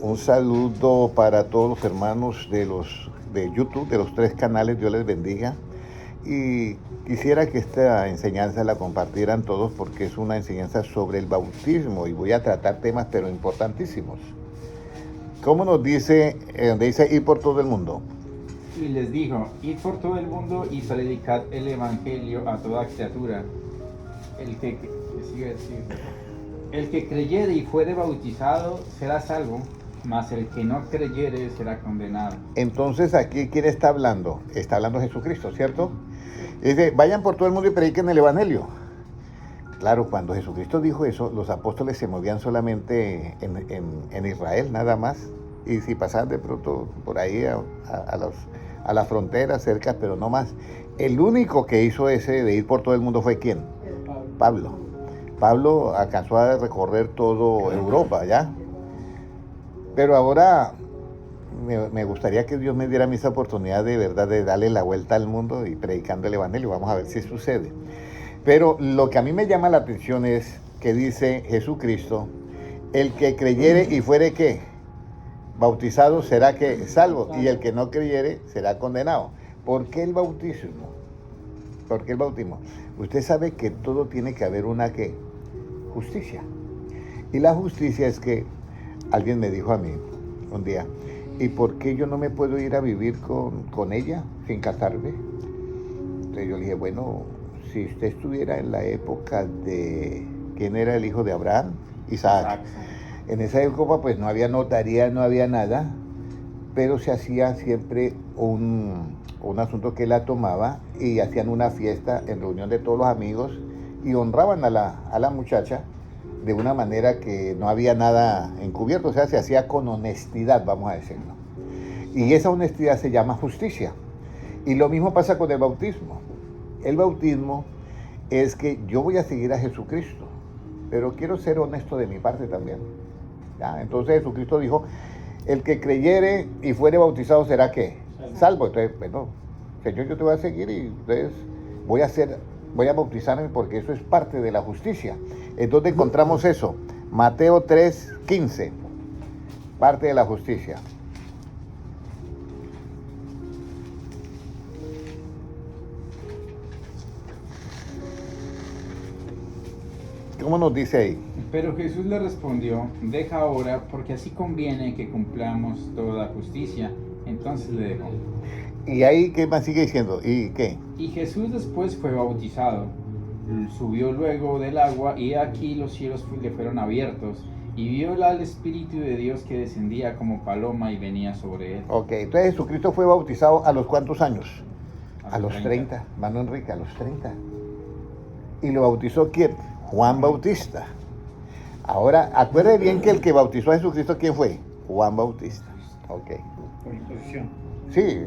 Un saludo para todos los hermanos de YouTube, de los 3 canales, Dios les bendiga. Y quisiera que esta enseñanza la compartieran todos porque es una enseñanza sobre el bautismo y voy a tratar temas pero importantísimos. ¿Cómo nos dice, donde dice ir por todo el mundo? Y les dijo, id por todo el mundo y predicad el evangelio a toda criatura. El que creyere y fuere bautizado será salvo, mas el que no creyere será condenado. Entonces, aquí, ¿quién está hablando? Está hablando Jesucristo, ¿cierto? Dice, vayan por todo el mundo y prediquen el evangelio. Claro, cuando Jesucristo dijo eso, los apóstoles se movían solamente en Israel, nada más. Y si pasaban de pronto por ahí a la frontera cerca, pero no más. El único que hizo ese de ir por todo el mundo fue ¿quién? Pablo. Pablo alcanzó a recorrer toda Europa, ¿ya? Pero ahora me gustaría que Dios me diera esa oportunidad de verdad de darle la vuelta al mundo y predicando el evangelio. Vamos a ver si sucede. Pero lo que a mí me llama la atención es que dice Jesucristo, el que creyere y fuere ¿qué? Bautizado será que salvo, y el que no creyere será condenado. ¿Por qué el bautismo? ¿Por qué el bautismo? Usted sabe que todo tiene que haber una ¿qué? Justicia. Y la justicia es que alguien me dijo a mí un día, ¿y por qué yo no me puedo ir a vivir con ella sin casarme? Entonces yo le dije, bueno, si usted estuviera en la época de, ¿quién era el hijo de Abraham? Isaac. En esa época pues no había notaría, no había nada, pero se hacía siempre un asunto que la tomaba y hacían una fiesta en reunión de todos los amigos y honraban a la muchacha de una manera que no había nada encubierto, o sea, se hacía con honestidad, vamos a decirlo. Y esa honestidad se llama justicia. Y lo mismo pasa con el bautismo. El bautismo es que yo voy a seguir a Jesucristo, pero quiero ser honesto de mi parte también. ¿Ya? Entonces Jesucristo dijo, el que creyere y fuere bautizado será ¿qué? Salvo. Entonces, bueno, Señor, yo te voy a seguir y entonces voy a bautizarme porque eso es parte de la justicia. ¿Dónde encontramos eso? Mateo 3:15, parte de la justicia. ¿Cómo nos dice ahí? Pero Jesús le respondió, deja ahora, porque así conviene que cumplamos toda justicia. Entonces le dejó. Y ahí, ¿qué más sigue diciendo? ¿Y qué? Y Jesús después fue bautizado. Subió luego del agua y aquí los cielos le fueron abiertos y vio al Espíritu de Dios que descendía como paloma y venía sobre él. Ok, entonces Jesucristo fue bautizado ¿a los cuántos años? A los 30. 30, hermano Enrique, a los 30. ¿Y lo bautizó quién? Juan Bautista. Ahora, acuerde bien que el que bautizó a Jesucristo, ¿quién fue? Juan Bautista. Ok. Por imposición. Sí,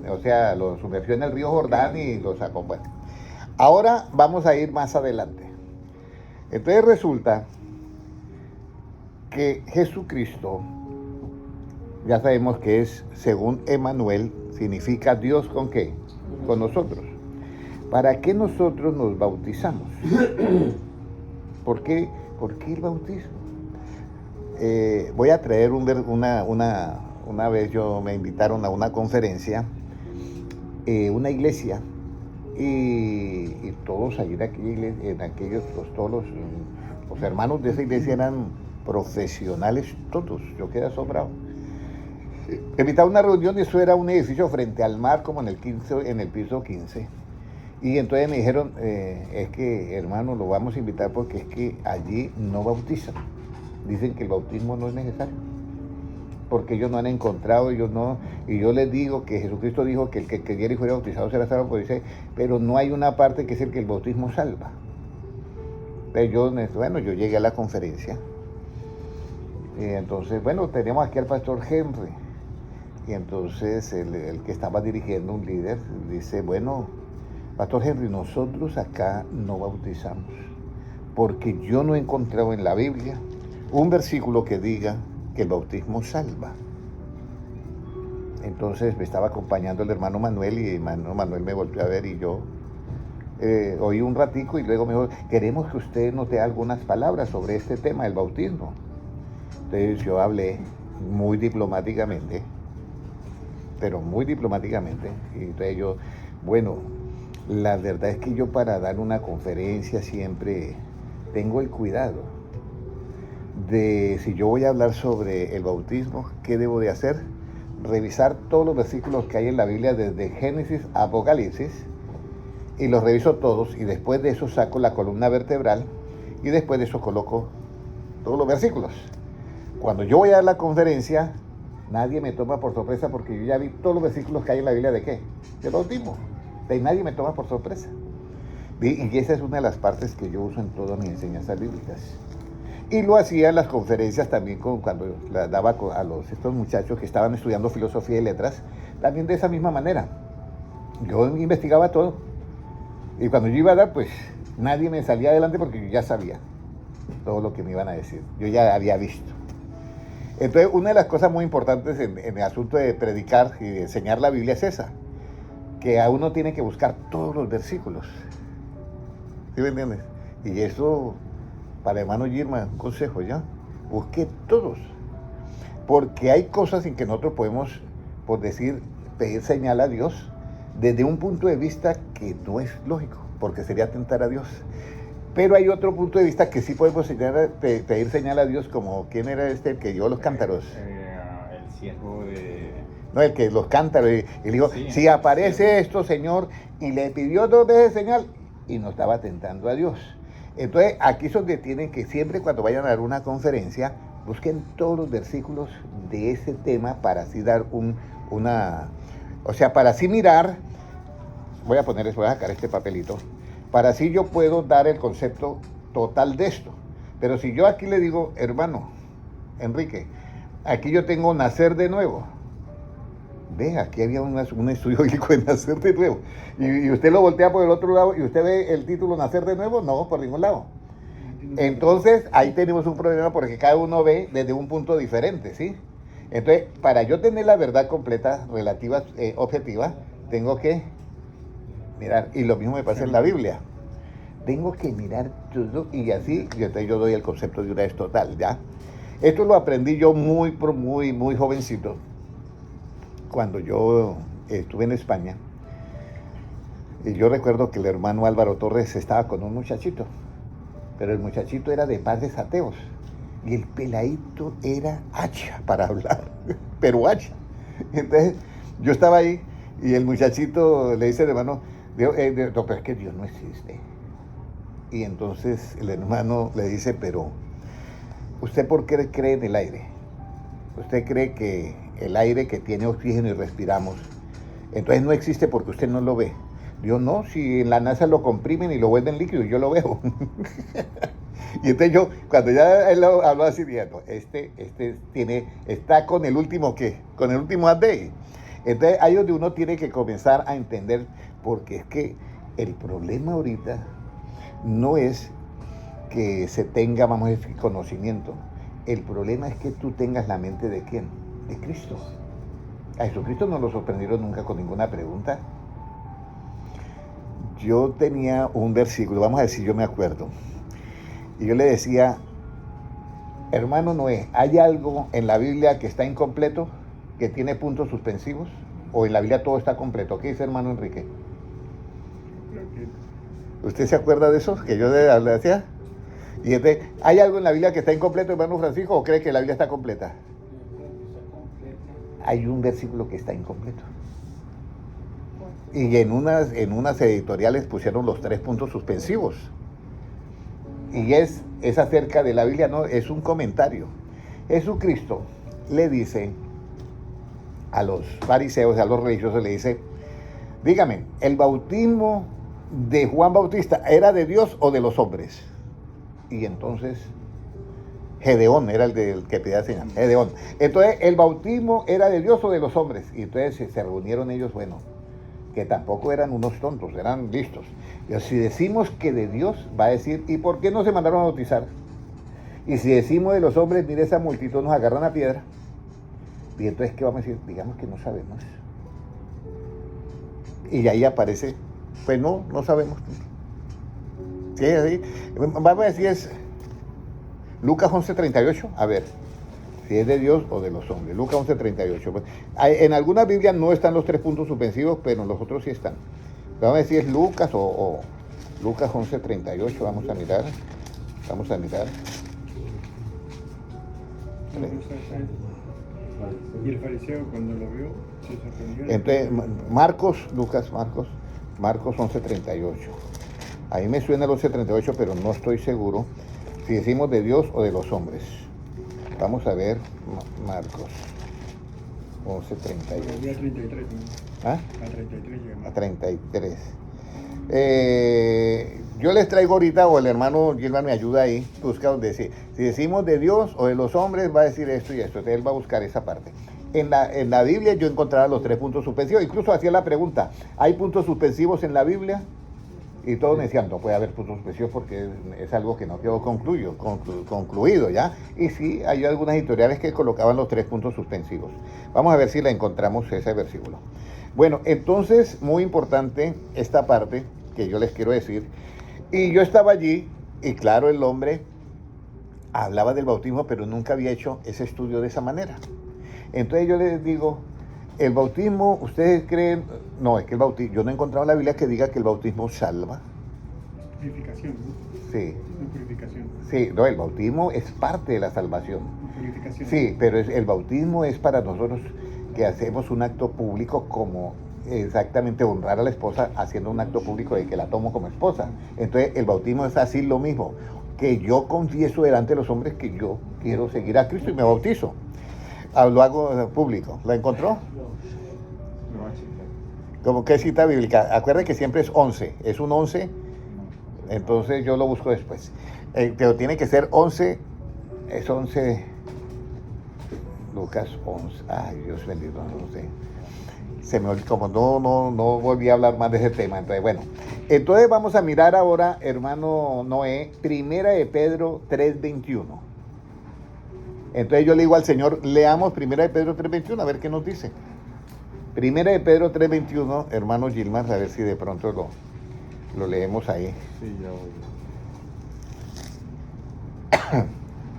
o sea, lo sumergió en el río Jordán y lo sacó. Bueno, ahora vamos a ir más adelante. Entonces resulta que Jesucristo, ya sabemos que es, según Emmanuel, significa Dios con qué? Con nosotros. ¿Para qué nosotros nos bautizamos? ¿Por qué el bautismo? Voy a traer una vez me invitaron a una conferencia, una iglesia, y todos allí todos los hermanos de esa iglesia eran profesionales todos, yo quedé asombrado. Me invitaron a una reunión y eso era un edificio frente al mar, como en el piso 15. Y entonces me dijeron, es que hermano, lo vamos a invitar porque es que allí no bautizan. Dicen que el bautismo no es necesario. Porque ellos no han encontrado, y yo les digo que Jesucristo dijo que el que creyera y fuera bautizado será salvo, pues dice, pero no hay una parte que es el que el bautismo salva. Entonces yo llegué a la conferencia. Y entonces, bueno, tenemos aquí al pastor Henry. Y entonces el que estaba dirigiendo, un líder, dice, bueno, Pastor Henry, nosotros acá no bautizamos, porque yo no he encontrado en la Biblia un versículo que diga que el bautismo salva. Entonces me estaba acompañando el hermano Manuel y el hermano Manuel me volvió a ver y yo oí un ratico y luego me dijo, queremos que usted nos dé algunas palabras sobre este tema del bautismo. Entonces yo hablé muy diplomáticamente, pero muy diplomáticamente. Y entonces yo, bueno, la verdad es que yo para dar una conferencia siempre tengo el cuidado de, si yo voy a hablar sobre el bautismo, ¿qué debo de hacer? Revisar todos los versículos que hay en la Biblia desde Génesis a Apocalipsis, y los reviso todos, y después de eso saco la columna vertebral, y después de eso coloco todos los versículos. Cuando yo voy a dar la conferencia, nadie me toma por sorpresa, porque yo ya vi todos los versículos que hay en la Biblia. ¿De qué? Del bautismo. De nadie me toma por sorpresa. Y esa es una de las partes que yo uso en todas mis enseñanzas bíblicas. Y lo hacía en las conferencias también, cuando las daba a estos muchachos que estaban estudiando filosofía y letras, también de esa misma manera. Yo investigaba todo. Y cuando yo iba a dar, pues nadie me salía adelante, porque yo ya sabía todo lo que me iban a decir. Yo ya había visto. Entonces, una de las cosas muy importantes en el asunto de predicar y de enseñar la Biblia es esa, que a uno tiene que buscar todos los versículos. ¿Sí me entiendes? Y eso, para el hermano Girma, un consejo, ¿ya? Busque todos. Porque hay cosas en que nosotros podemos, por decir, pedir señal a Dios desde un punto de vista que no es lógico, porque sería tentar a Dios. Pero hay otro punto de vista que sí podemos pedir señal a Dios, como ¿quién era el que llevó los cántaros? El siervo de... No, el que los cántaros, y le dijo, sí, si aparece esto, Señor, y le pidió 2 veces señal, y no estaba tentando a Dios. Entonces, aquí es donde tienen que, siempre cuando vayan a dar una conferencia, busquen todos los versículos de ese tema, para así dar para así mirar. Voy a sacar este papelito, para así yo puedo dar el concepto total de esto. Pero si yo aquí le digo, hermano Enrique, aquí yo tengo nacer de nuevo. Ve, aquí había un estudio bíblico de nacer de nuevo. Y usted lo voltea por el otro lado y usted ve el título nacer de nuevo, no, por ningún lado. Entonces, ahí tenemos un problema, porque cada uno ve desde un punto diferente, ¿sí? Entonces, para yo tener la verdad completa, relativa, objetiva, tengo que mirar. Y lo mismo me pasa en la Biblia. Tengo que mirar todo, y así yo doy el concepto de una vez total, ¿ya? Esto lo aprendí yo muy jovencito, cuando yo estuve en España. Y yo recuerdo que el hermano Álvaro Torres estaba con un muchachito, pero el muchachito era de padres ateos, y el peladito era hacha para hablar, pero hacha. Entonces yo estaba ahí, y el muchachito le dice al hermano, pero es que Dios no existe. Y entonces el hermano le dice, pero ¿usted por qué cree en el aire? ¿Usted cree que el aire que tiene oxígeno y respiramos, entonces no existe porque usted no lo ve? Dios, no, si en la NASA lo comprimen y lo vuelven líquido, yo lo veo. Y entonces yo, cuando ya él habló así, dije, no, está con el último, ¿qué? Con el último update. Entonces ahí es donde uno tiene que comenzar a entender, porque es que el problema ahorita no es que se tenga, vamos a decir, conocimiento. El problema es que tú tengas la mente ¿de quién? De Cristo. A Jesucristo no lo sorprendieron nunca con ninguna pregunta. Yo tenía un versículo, vamos a decir, yo me acuerdo, y yo le decía, hermano Noé, ¿hay algo en la Biblia que está incompleto, que tiene puntos suspensivos? ¿O en la Biblia todo está completo? ¿Qué dice hermano Enrique? ¿Usted se acuerda de eso? Que yo le decía. Y entonces, ¿hay algo en la Biblia que está incompleto, hermano Francisco, o cree que la Biblia está completa? Hay un versículo que está incompleto. Y en unas editoriales pusieron los 3 puntos suspensivos. Y es acerca de la Biblia, no, es un comentario. Jesucristo le dice a los fariseos, a los religiosos, le dice, dígame, ¿el bautismo de Juan Bautista era de Dios o de los hombres? Y entonces Gedeón era el que pedía señal, Gedeón. Entonces, ¿el bautismo era de Dios o de los hombres? Y entonces se reunieron ellos, bueno, que tampoco eran unos tontos, eran listos. Pero si decimos que de Dios, va a decir, ¿y por qué no se mandaron a bautizar? Y si decimos de los hombres, mire, esa multitud nos agarran a piedra. Y entonces, ¿qué vamos a decir? Digamos que no sabemos. Y ahí aparece, pues no sabemos. Sí, así. Vamos a decir, es Lucas 11:38. A ver, si es de Dios o de los hombres. Lucas 11:38. Pues, en algunas Biblias no están los 3 puntos suspensivos, pero en los otros sí están. Vamos a ver si es Lucas o Lucas 11:38. Vamos a mirar. Y el fariseo cuando lo vio se sorprendió. Entonces, Marcos 11:38. Ahí me suena el 11:38, pero no estoy seguro si decimos de Dios o de los hombres. Vamos a ver Marcos 11:38. Volvió a 33, ¿no? ¿Ah? A 33 llegamos. A 33. Yo les traigo ahorita, o el hermano Gilman me ayuda ahí, busca donde dice, si decimos de Dios o de los hombres, va a decir esto y esto. Entonces él va a buscar esa parte. En la Biblia yo encontraba los 3 puntos suspensivos. Incluso hacía la pregunta, ¿hay puntos suspensivos en la Biblia? Y todos me decían, no puede haber puntos suspensivos porque es algo que no quedó concluido, ¿ya? Y sí, hay algunas editoriales que colocaban los 3 puntos suspensivos. Vamos a ver si la encontramos ese versículo. Bueno, entonces, muy importante esta parte que yo les quiero decir. Y yo estaba allí, y claro, el hombre hablaba del bautismo, pero nunca había hecho ese estudio de esa manera. Entonces yo les digo, el bautismo, ¿ustedes creen? No, es que el bautismo, yo no he encontrado en la Biblia que diga que el bautismo salva. Purificación, ¿no? Sí. Una purificación. Sí, no, el bautismo es parte de la salvación. Purificación. Sí, pero el bautismo es para nosotros que hacemos un acto público como exactamente honrar a la esposa haciendo un acto público de que la tomo como esposa. Entonces el bautismo es así lo mismo, que yo confieso delante de los hombres que yo quiero seguir a Cristo y me bautizo. Lo hago público. ¿La encontró? Lo voy a checar. Como que cita bíblica. Acuerden que siempre es 11. Es un 11. Entonces yo lo busco después. Pero tiene que ser 11. Es 11. Lucas 11. Ay, Dios bendito, no sé. Se me olvidó, como no volví a hablar más de ese tema. Entonces, bueno. Entonces vamos a mirar ahora, hermano Noé, Primera de Pedro 3:21. Entonces yo le digo al Señor, leamos Primera de Pedro 3:21, a ver qué nos dice. Primera de Pedro 3:21, hermano Gilmar, a ver si de pronto lo leemos ahí. Sí, ya voy.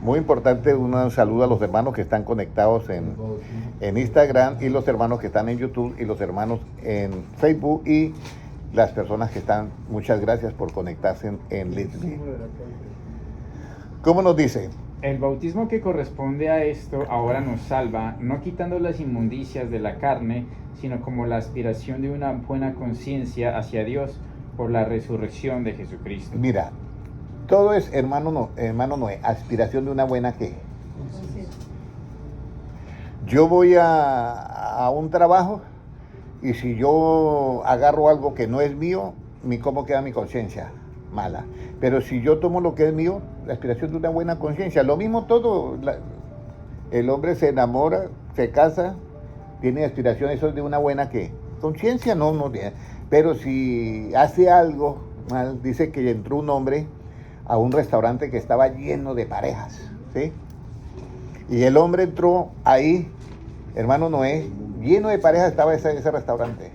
Muy importante, un saludo a los hermanos que están conectados en Instagram y los hermanos que están en YouTube y los hermanos en Facebook y las personas que están, muchas gracias por conectarse en Little. ¿Cómo nos dice? El bautismo que corresponde a esto ahora nos salva, no quitando las inmundicias de la carne, sino como la aspiración de una buena conciencia hacia Dios por la resurrección de Jesucristo. Mira, todo es, hermano Noé, aspiración de una buena ¿qué? Yo voy a un trabajo y si yo agarro algo que no es mío, ¿cómo queda mi conciencia? Mala. Pero si yo tomo lo que es mío, la aspiración de una buena conciencia, lo mismo todo, el hombre se enamora, se casa, tiene aspiración, eso es de una buena ¿qué? Conciencia, no tiene. Pero si hace algo mal, dice que entró un hombre a un restaurante que estaba lleno de parejas, ¿sí? Y el hombre entró ahí, hermano Noé, lleno de parejas estaba ese restaurante.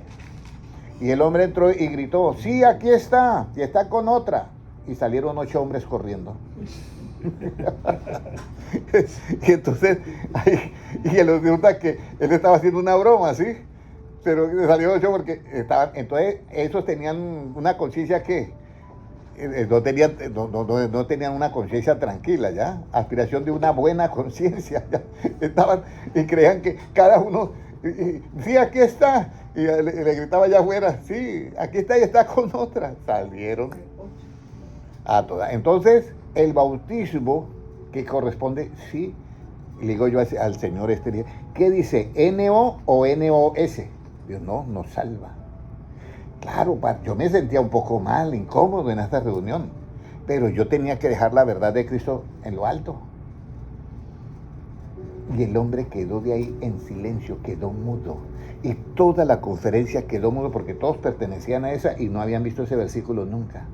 Y el hombre entró y gritó, sí, aquí está, y está con otra. Y salieron 8 hombres corriendo. Y entonces, y él resulta que él estaba haciendo una broma, ¿sí? Pero salieron 8 porque estaban, entonces esos tenían una conciencia que no tenían una conciencia tranquila, ¿ya? Aspiración de una buena conciencia, ¿ya? Estaban y creían que cada uno, sí, aquí está, y le gritaba allá afuera, sí, aquí está y está con otra. Salieron a todas. Entonces, el bautismo que corresponde, sí, le digo yo al Señor ¿qué dice? ¿NO o NOS? Dios no, nos salva. Claro, yo me sentía un poco mal, incómodo en esta reunión, pero yo tenía que dejar la verdad de Cristo en lo alto. Y el hombre quedó de ahí en silencio, quedó mudo. Y toda la conferencia quedó mudo porque todos pertenecían a esa y no habían visto ese versículo nunca.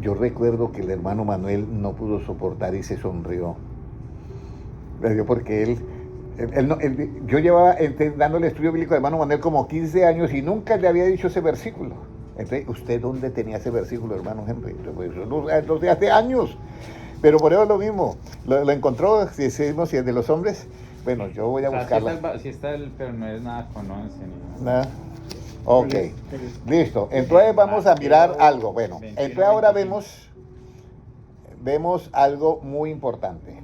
Yo recuerdo que el hermano Manuel no pudo soportar y se sonrió. Porque yo llevaba dándole estudio bíblico al hermano Manuel como 15 años y nunca le había dicho ese versículo. Entonces, ¿usted dónde tenía ese versículo, hermano Henry? Pues, no sé, hace años. Pero por eso lo mismo, lo encontró, si decimos si es de los hombres, bueno, yo voy a O sea, buscarla. sí está pero no es nada con 11 ni nada. Nada. Ok, listo. Entonces vamos a mirar algo. Bueno, entonces ahora vemos algo muy importante.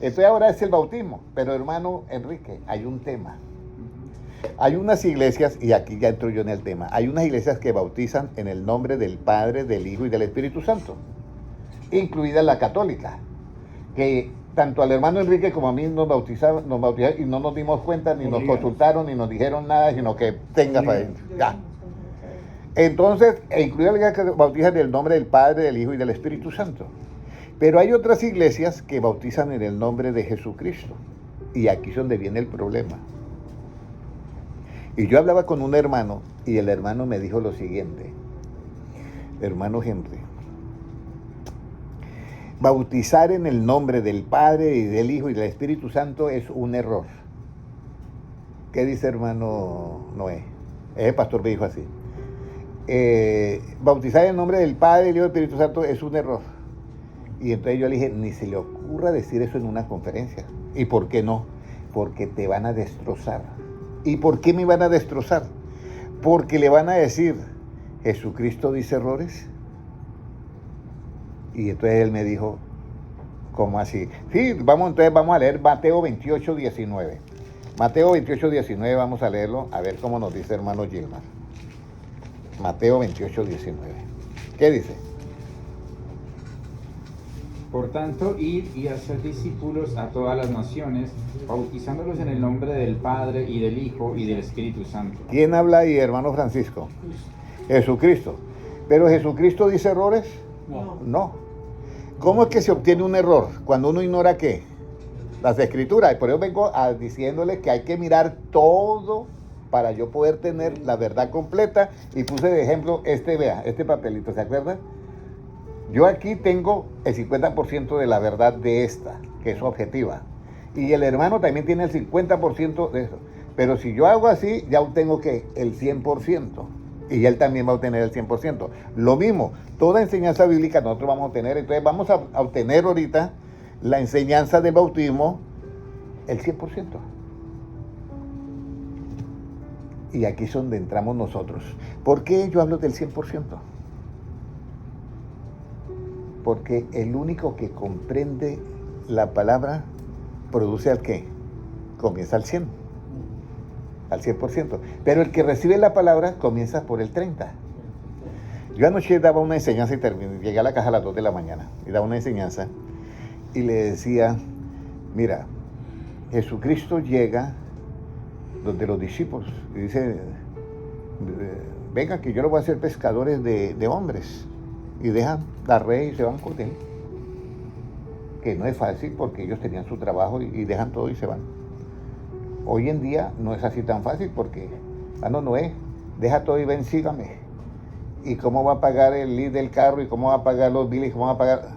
Entonces ahora es el bautismo, pero hermano Enrique, hay un tema. Hay unas iglesias, y aquí ya entro yo en el tema, hay unas iglesias que bautizan en el nombre del Padre, del Hijo y del Espíritu Santo, incluida la católica, que tanto al hermano Enrique como a mí nos bautizaron y no nos dimos cuenta, ni nos consultaron, ni nos dijeron nada, sino que tenga para adentro. Ya. Entonces, incluida la iglesia que bautizan en el nombre del Padre, del Hijo y del Espíritu Santo. Pero hay otras iglesias que bautizan en el nombre de Jesucristo. Y aquí es donde viene el problema. Y yo hablaba con un hermano y el hermano me dijo lo siguiente: hermano Henry, bautizar en el nombre del Padre y del Hijo y del Espíritu Santo es un error. ¿Qué dice hermano Noé? El pastor me dijo así. Bautizar en el nombre del Padre, del Hijo y del Espíritu Santo es un error. Y entonces yo le dije, ni se le ocurra decir eso en una conferencia. ¿Y por qué no? Porque te van a destrozar. ¿Y por qué me van a destrozar? Porque le van a decir, ¿Jesucristo dice errores? Y entonces él me dijo, ¿cómo así? Sí, entonces vamos a leer Mateo 28, 19. Mateo 28, 19, vamos a leerlo, a ver cómo nos dice hermano Gilmar. Mateo 28, 19. ¿Qué dice? Por tanto, id y hacer discípulos a todas las naciones, bautizándolos en el nombre del Padre y del Hijo y del Espíritu Santo. ¿Quién habla ahí, hermano Francisco? Jesucristo. ¿Pero Jesucristo dice errores? No. ¿Cómo es que se obtiene un error? Cuando uno ignora ¿qué? Las escrituras. Y por eso vengo diciéndole que hay que mirar todo para yo poder tener la verdad completa. Y puse de ejemplo vea, este papelito, ¿se acuerdan? Yo aquí tengo el 50% de la verdad de esta, que es objetiva. Y el hermano también tiene el 50% de eso. Pero si yo hago así, ya obtengo ¿qué? El 100%. Y él también va a obtener el 100%. Lo mismo, toda enseñanza bíblica nosotros vamos a obtener. Entonces vamos a obtener ahorita la enseñanza del bautismo, el 100%. Y aquí es donde entramos nosotros. ¿Por qué yo hablo del 100%? Porque el único que comprende la palabra produce al ¿qué? Comienza al 100%. Al 100%. Pero el que recibe la palabra comienza por el 30%. Yo anoche daba una enseñanza y llegué a la casa a las 2 de la mañana y daba una enseñanza y le decía, mira, Jesucristo llega donde los discípulos y dice, venga que yo los voy a hacer pescadores de hombres. Y dejan la red y se van con él. Que no es fácil porque ellos tenían su trabajo y dejan todo y se van. Hoy en día no es así tan fácil porque, Noé, deja todo y ven, sígame. ¿Y cómo va a pagar el lead del carro? ¿Y cómo va a pagar los biles? ¿Cómo va a pagar?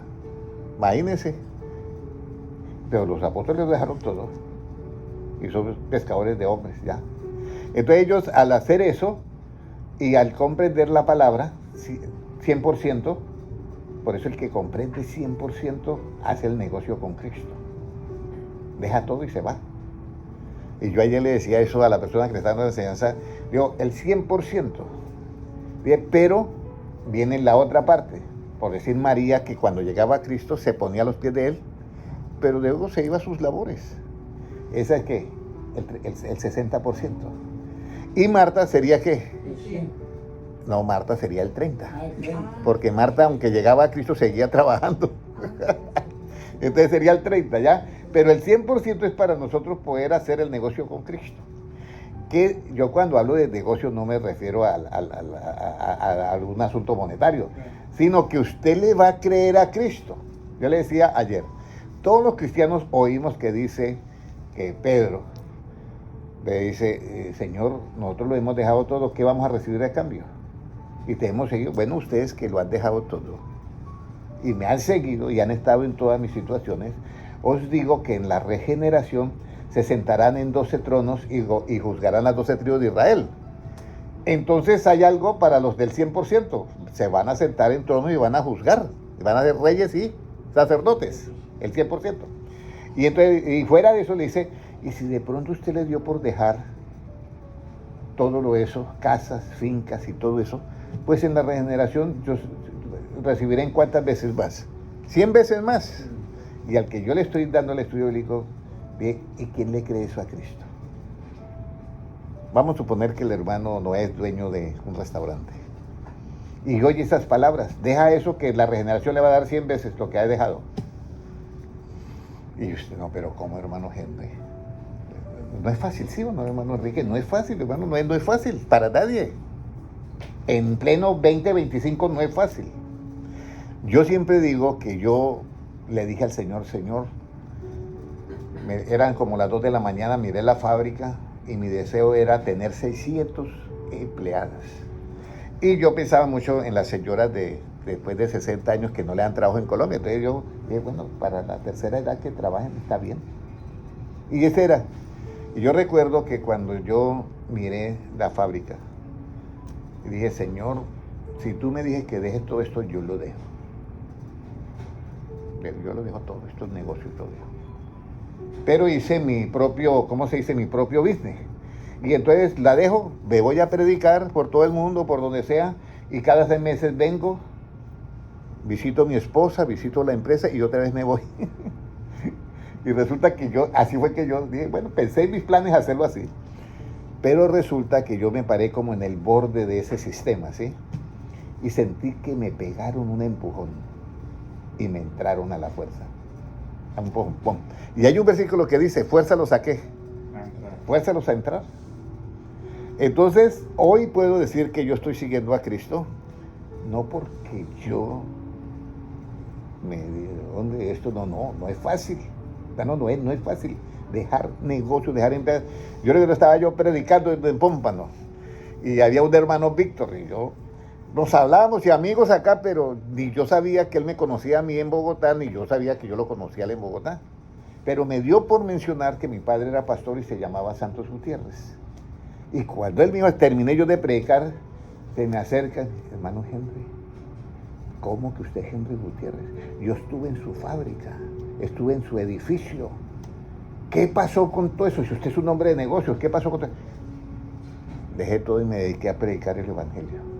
Imagínense. Pero los apóstoles dejaron todo. Y son pescadores de hombres, ya. Entonces ellos, al hacer eso y al comprender la palabra, 100%, por eso el que comprende 100% hace el negocio con Cristo. Deja todo y se va. Y yo ayer le decía eso a la persona que le está dando la enseñanza, digo, el 100%. Bien, pero viene la otra parte, por decir María, que cuando llegaba a Cristo se ponía a los pies de él, pero luego se iba a sus labores. ¿Esa es qué? El 60%. ¿Y Marta sería qué? No, Marta sería el 30%. Porque Marta, aunque llegaba a Cristo, seguía trabajando. Entonces sería el 30%, ¿ya? Pero el 100% es para nosotros poder hacer el negocio con Cristo. Que yo cuando hablo de negocio no me refiero a un asunto monetario, sino que usted le va a creer a Cristo. Yo le decía ayer, todos los cristianos oímos que dice que Pedro le dice, Señor, nosotros lo hemos dejado todo, ¿qué vamos a recibir a cambio? Y te hemos seguido. Bueno, ustedes que lo han dejado todo y me han seguido y han estado en todas mis situaciones, os digo que en la regeneración se sentarán en 12 tronos y juzgarán las 12 tribus de Israel. Entonces hay algo para los del 100%. Se van a sentar en tronos y van a juzgar. Y van a ser reyes, sí, sacerdotes, el 100%. Y entonces, y fuera de eso le dice, y si de pronto usted le dio por dejar todo lo eso, casas, fincas y todo eso, pues en la regeneración yo recibiré en cuántas veces más, 100 veces más. Y al que yo le estoy dando el estudio bíblico, ¿y quién le cree eso a Cristo? Vamos a suponer que el hermano no es dueño de un restaurante y oye esas palabras, deja eso que la regeneración le va a dar 100 veces lo que ha dejado. Y usted, no, pero ¿cómo, hermano Henry? No es fácil, ¿sí o no, hermano Enrique? No es fácil, hermano, no es fácil para nadie. En pleno 2025 no es fácil. Yo siempre digo que yo le dije al Señor, eran como las 2 de la mañana, miré la fábrica y mi deseo era tener 600 empleadas. Y yo pensaba mucho en las señoras después de 60 años que no le dan trabajo en Colombia. Entonces yo dije, bueno, para la tercera edad que trabajen está bien. Y ese era. Y yo recuerdo que cuando yo miré la fábrica, y dije, Señor, si tú me dices que deje todo esto, yo lo dejo. Yo lo dejo todo, estos negocios y todo. Pero hice mi propio, ¿cómo se dice? Mi propio business. Y entonces la dejo, me voy a predicar por todo el mundo, por donde sea, y cada 6 meses vengo, visito a mi esposa, visito la empresa y otra vez me voy. Y resulta que así fue que yo dije, bueno, pensé en mis planes hacerlo así. Pero resulta que yo me paré como en el borde de ese sistema, ¿sí? Y sentí que me pegaron un empujón y me entraron a la fuerza. Un pum, pum. Y hay un versículo que dice, fuérzalos a qué? Fuérzalos a entrar. Entonces, hoy puedo decir que yo estoy siguiendo a Cristo, no porque yo ¿dónde esto? No es fácil. No es fácil dejar negocios, dejar empresas. Yo estaba predicando en Pómpano y había un hermano Víctor y yo nos hablábamos y amigos acá, pero ni yo sabía que él me conocía a mí en Bogotá, ni yo sabía que yo lo conocía a él en Bogotá. Pero me dio por mencionar que mi padre era pastor y se llamaba Santos Gutiérrez. Y cuando él mismo terminé yo de predicar, se me acerca, hermano Henry, ¿cómo que usted es Henry Gutiérrez? Yo estuve en su fábrica, estuve en su edificio. ¿Qué pasó con todo eso? Si usted es un hombre de negocios, ¿qué pasó con todo eso? Dejé todo y me dediqué a predicar el evangelio.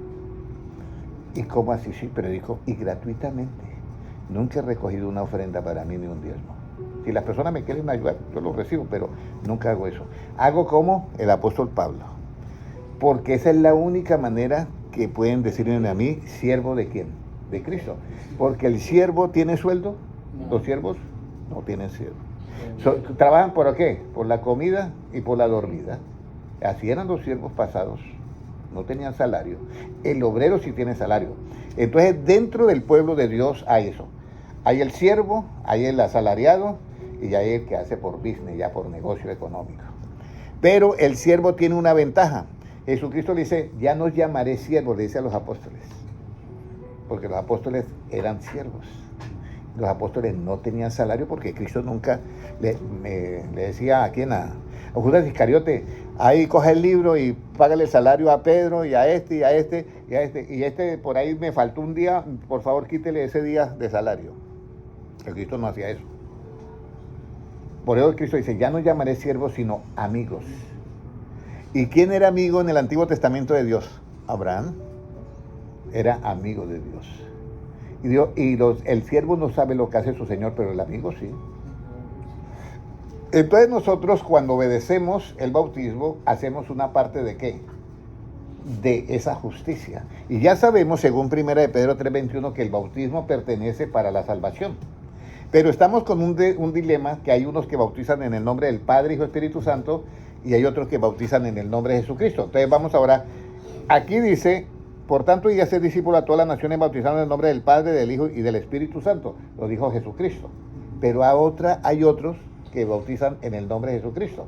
¿Y cómo así? Sí, predico y gratuitamente. Nunca he recogido una ofrenda para mí ni un diezmo. Si las personas me quieren ayudar, yo lo recibo, pero nunca hago eso. Hago como el apóstol Pablo, porque esa es la única manera que pueden decirme a mí, ¿siervo de quién? De Cristo. Porque el siervo tiene sueldo, no. Los siervos no tienen siervo. ¿Trabajan por qué? Por la comida y por la dormida. Así eran los siervos pasados, no tenían salario. El obrero sí tiene salario. Entonces, dentro del pueblo de Dios hay eso. Hay el siervo, hay el asalariado y hay el que hace por business, ya por negocio económico. Pero el siervo tiene una ventaja. Jesucristo le dice, ya no llamaré siervos, le dice a los apóstoles. Porque los apóstoles eran siervos. Los apóstoles no tenían salario porque Cristo nunca le decía a quién, a Judas Iscariote, ahí coge el libro y págale el salario a Pedro y a este y a este y a este. Y este por ahí me faltó un día, por favor quítele ese día de salario. El Cristo no hacía eso. Por eso Cristo dice, ya no llamaré siervos sino amigos. ¿Y quién era amigo en el Antiguo Testamento de Dios? Abraham era amigo de Dios. El siervo no sabe lo que hace su Señor, pero el amigo sí. Entonces nosotros cuando obedecemos el bautismo, hacemos una parte ¿de qué? De esa justicia. Y ya sabemos, según 1 de Pedro 3:21, que el bautismo pertenece para la salvación. Pero estamos con un dilema, que hay unos que bautizan en el nombre del Padre, Hijo y Espíritu Santo, y hay otros que bautizan en el nombre de Jesucristo. Entonces vamos ahora, aquí dice, por tanto, y hacer discípulo a todas las naciones bautizando en el nombre del Padre, del Hijo y del Espíritu Santo. Lo dijo Jesucristo. Pero hay otros que bautizan en el nombre de Jesucristo.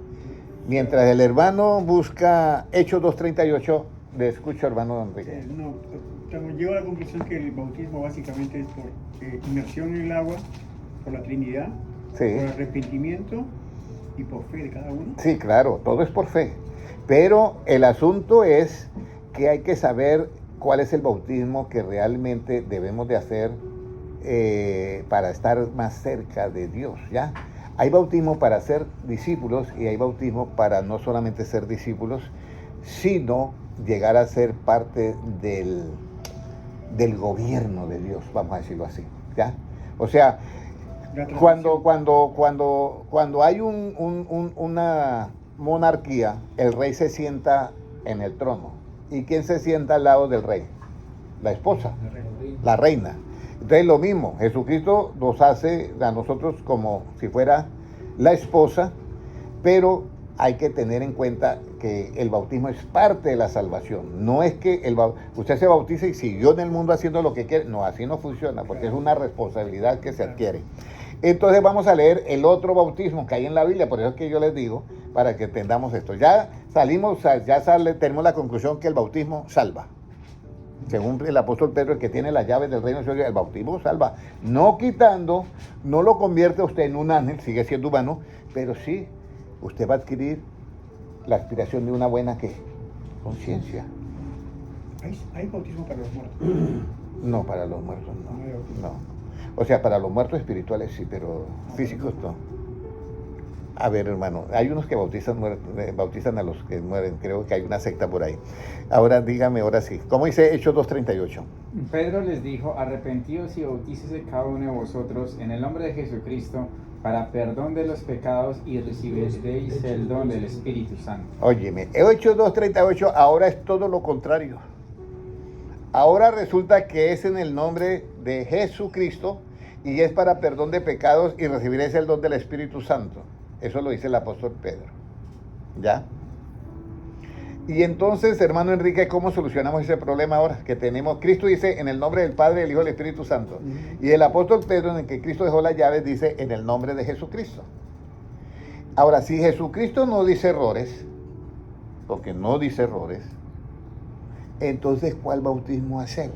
Mientras el hermano busca Hechos 2:38, le escucho, hermano Enrique. Llego a la conclusión que el bautismo básicamente es por inmersión en el agua, por la Trinidad, sí, por arrepentimiento y por fe de cada uno. Sí, claro, todo es por fe. Pero el asunto es que hay que saber cuál es el bautismo que realmente debemos de hacer para estar más cerca de Dios, ¿ya? Hay bautismo para ser discípulos y hay bautismo para no solamente ser discípulos, sino llegar a ser parte del gobierno de Dios, vamos a decirlo así, ¿ya? O sea, cuando hay una monarquía, el rey se sienta en el trono. ¿Y quién se sienta al lado del rey? La esposa, la reina. Entonces lo mismo, Jesucristo nos hace a nosotros como si fuera la esposa, pero hay que tener en cuenta que el bautismo es parte de la salvación. No es que usted se bautice y siguió en el mundo haciendo lo que quiere. No, así no funciona, porque es una responsabilidad que se adquiere. Entonces vamos a leer el otro bautismo que hay en la Biblia, por eso es que yo les digo, para que entendamos esto. Ya tenemos la conclusión que el bautismo salva. Según el apóstol Pedro, el que tiene las llaves del reino de Dios, el bautismo salva. No quitando, no lo convierte a usted en un ángel, sigue siendo humano, pero sí, usted va a adquirir la aspiración de una buena ¿qué? Conciencia. ¿Hay bautismo para los muertos? No, para los muertos no. O sea, para los muertos espirituales sí, pero físicos no. A ver, hermano, hay unos que bautizan a los que mueren. Creo que hay una secta por ahí. Ahora dígame, ahora sí. ¿Cómo dice Hechos 2:38? Pedro les dijo, arrepentíos y bautícese cada uno de vosotros en el nombre de Jesucristo para perdón de los pecados y recibiréis el don del Espíritu Santo. Óyeme, Hechos 2:38 ahora es todo lo contrario. Ahora resulta que es en el nombre de Jesucristo y es para perdón de pecados y recibiréis el don del Espíritu Santo. Eso lo dice el apóstol Pedro. ¿Ya? Y entonces, hermano Enrique, ¿cómo solucionamos ese problema ahora que tenemos? Cristo dice en el nombre del Padre, del Hijo y del Espíritu Santo. Y el apóstol Pedro, en el que Cristo dejó las llaves, dice en el nombre de Jesucristo. Ahora, si Jesucristo no dice errores, porque no dice errores, entonces, ¿cuál bautismo hacer?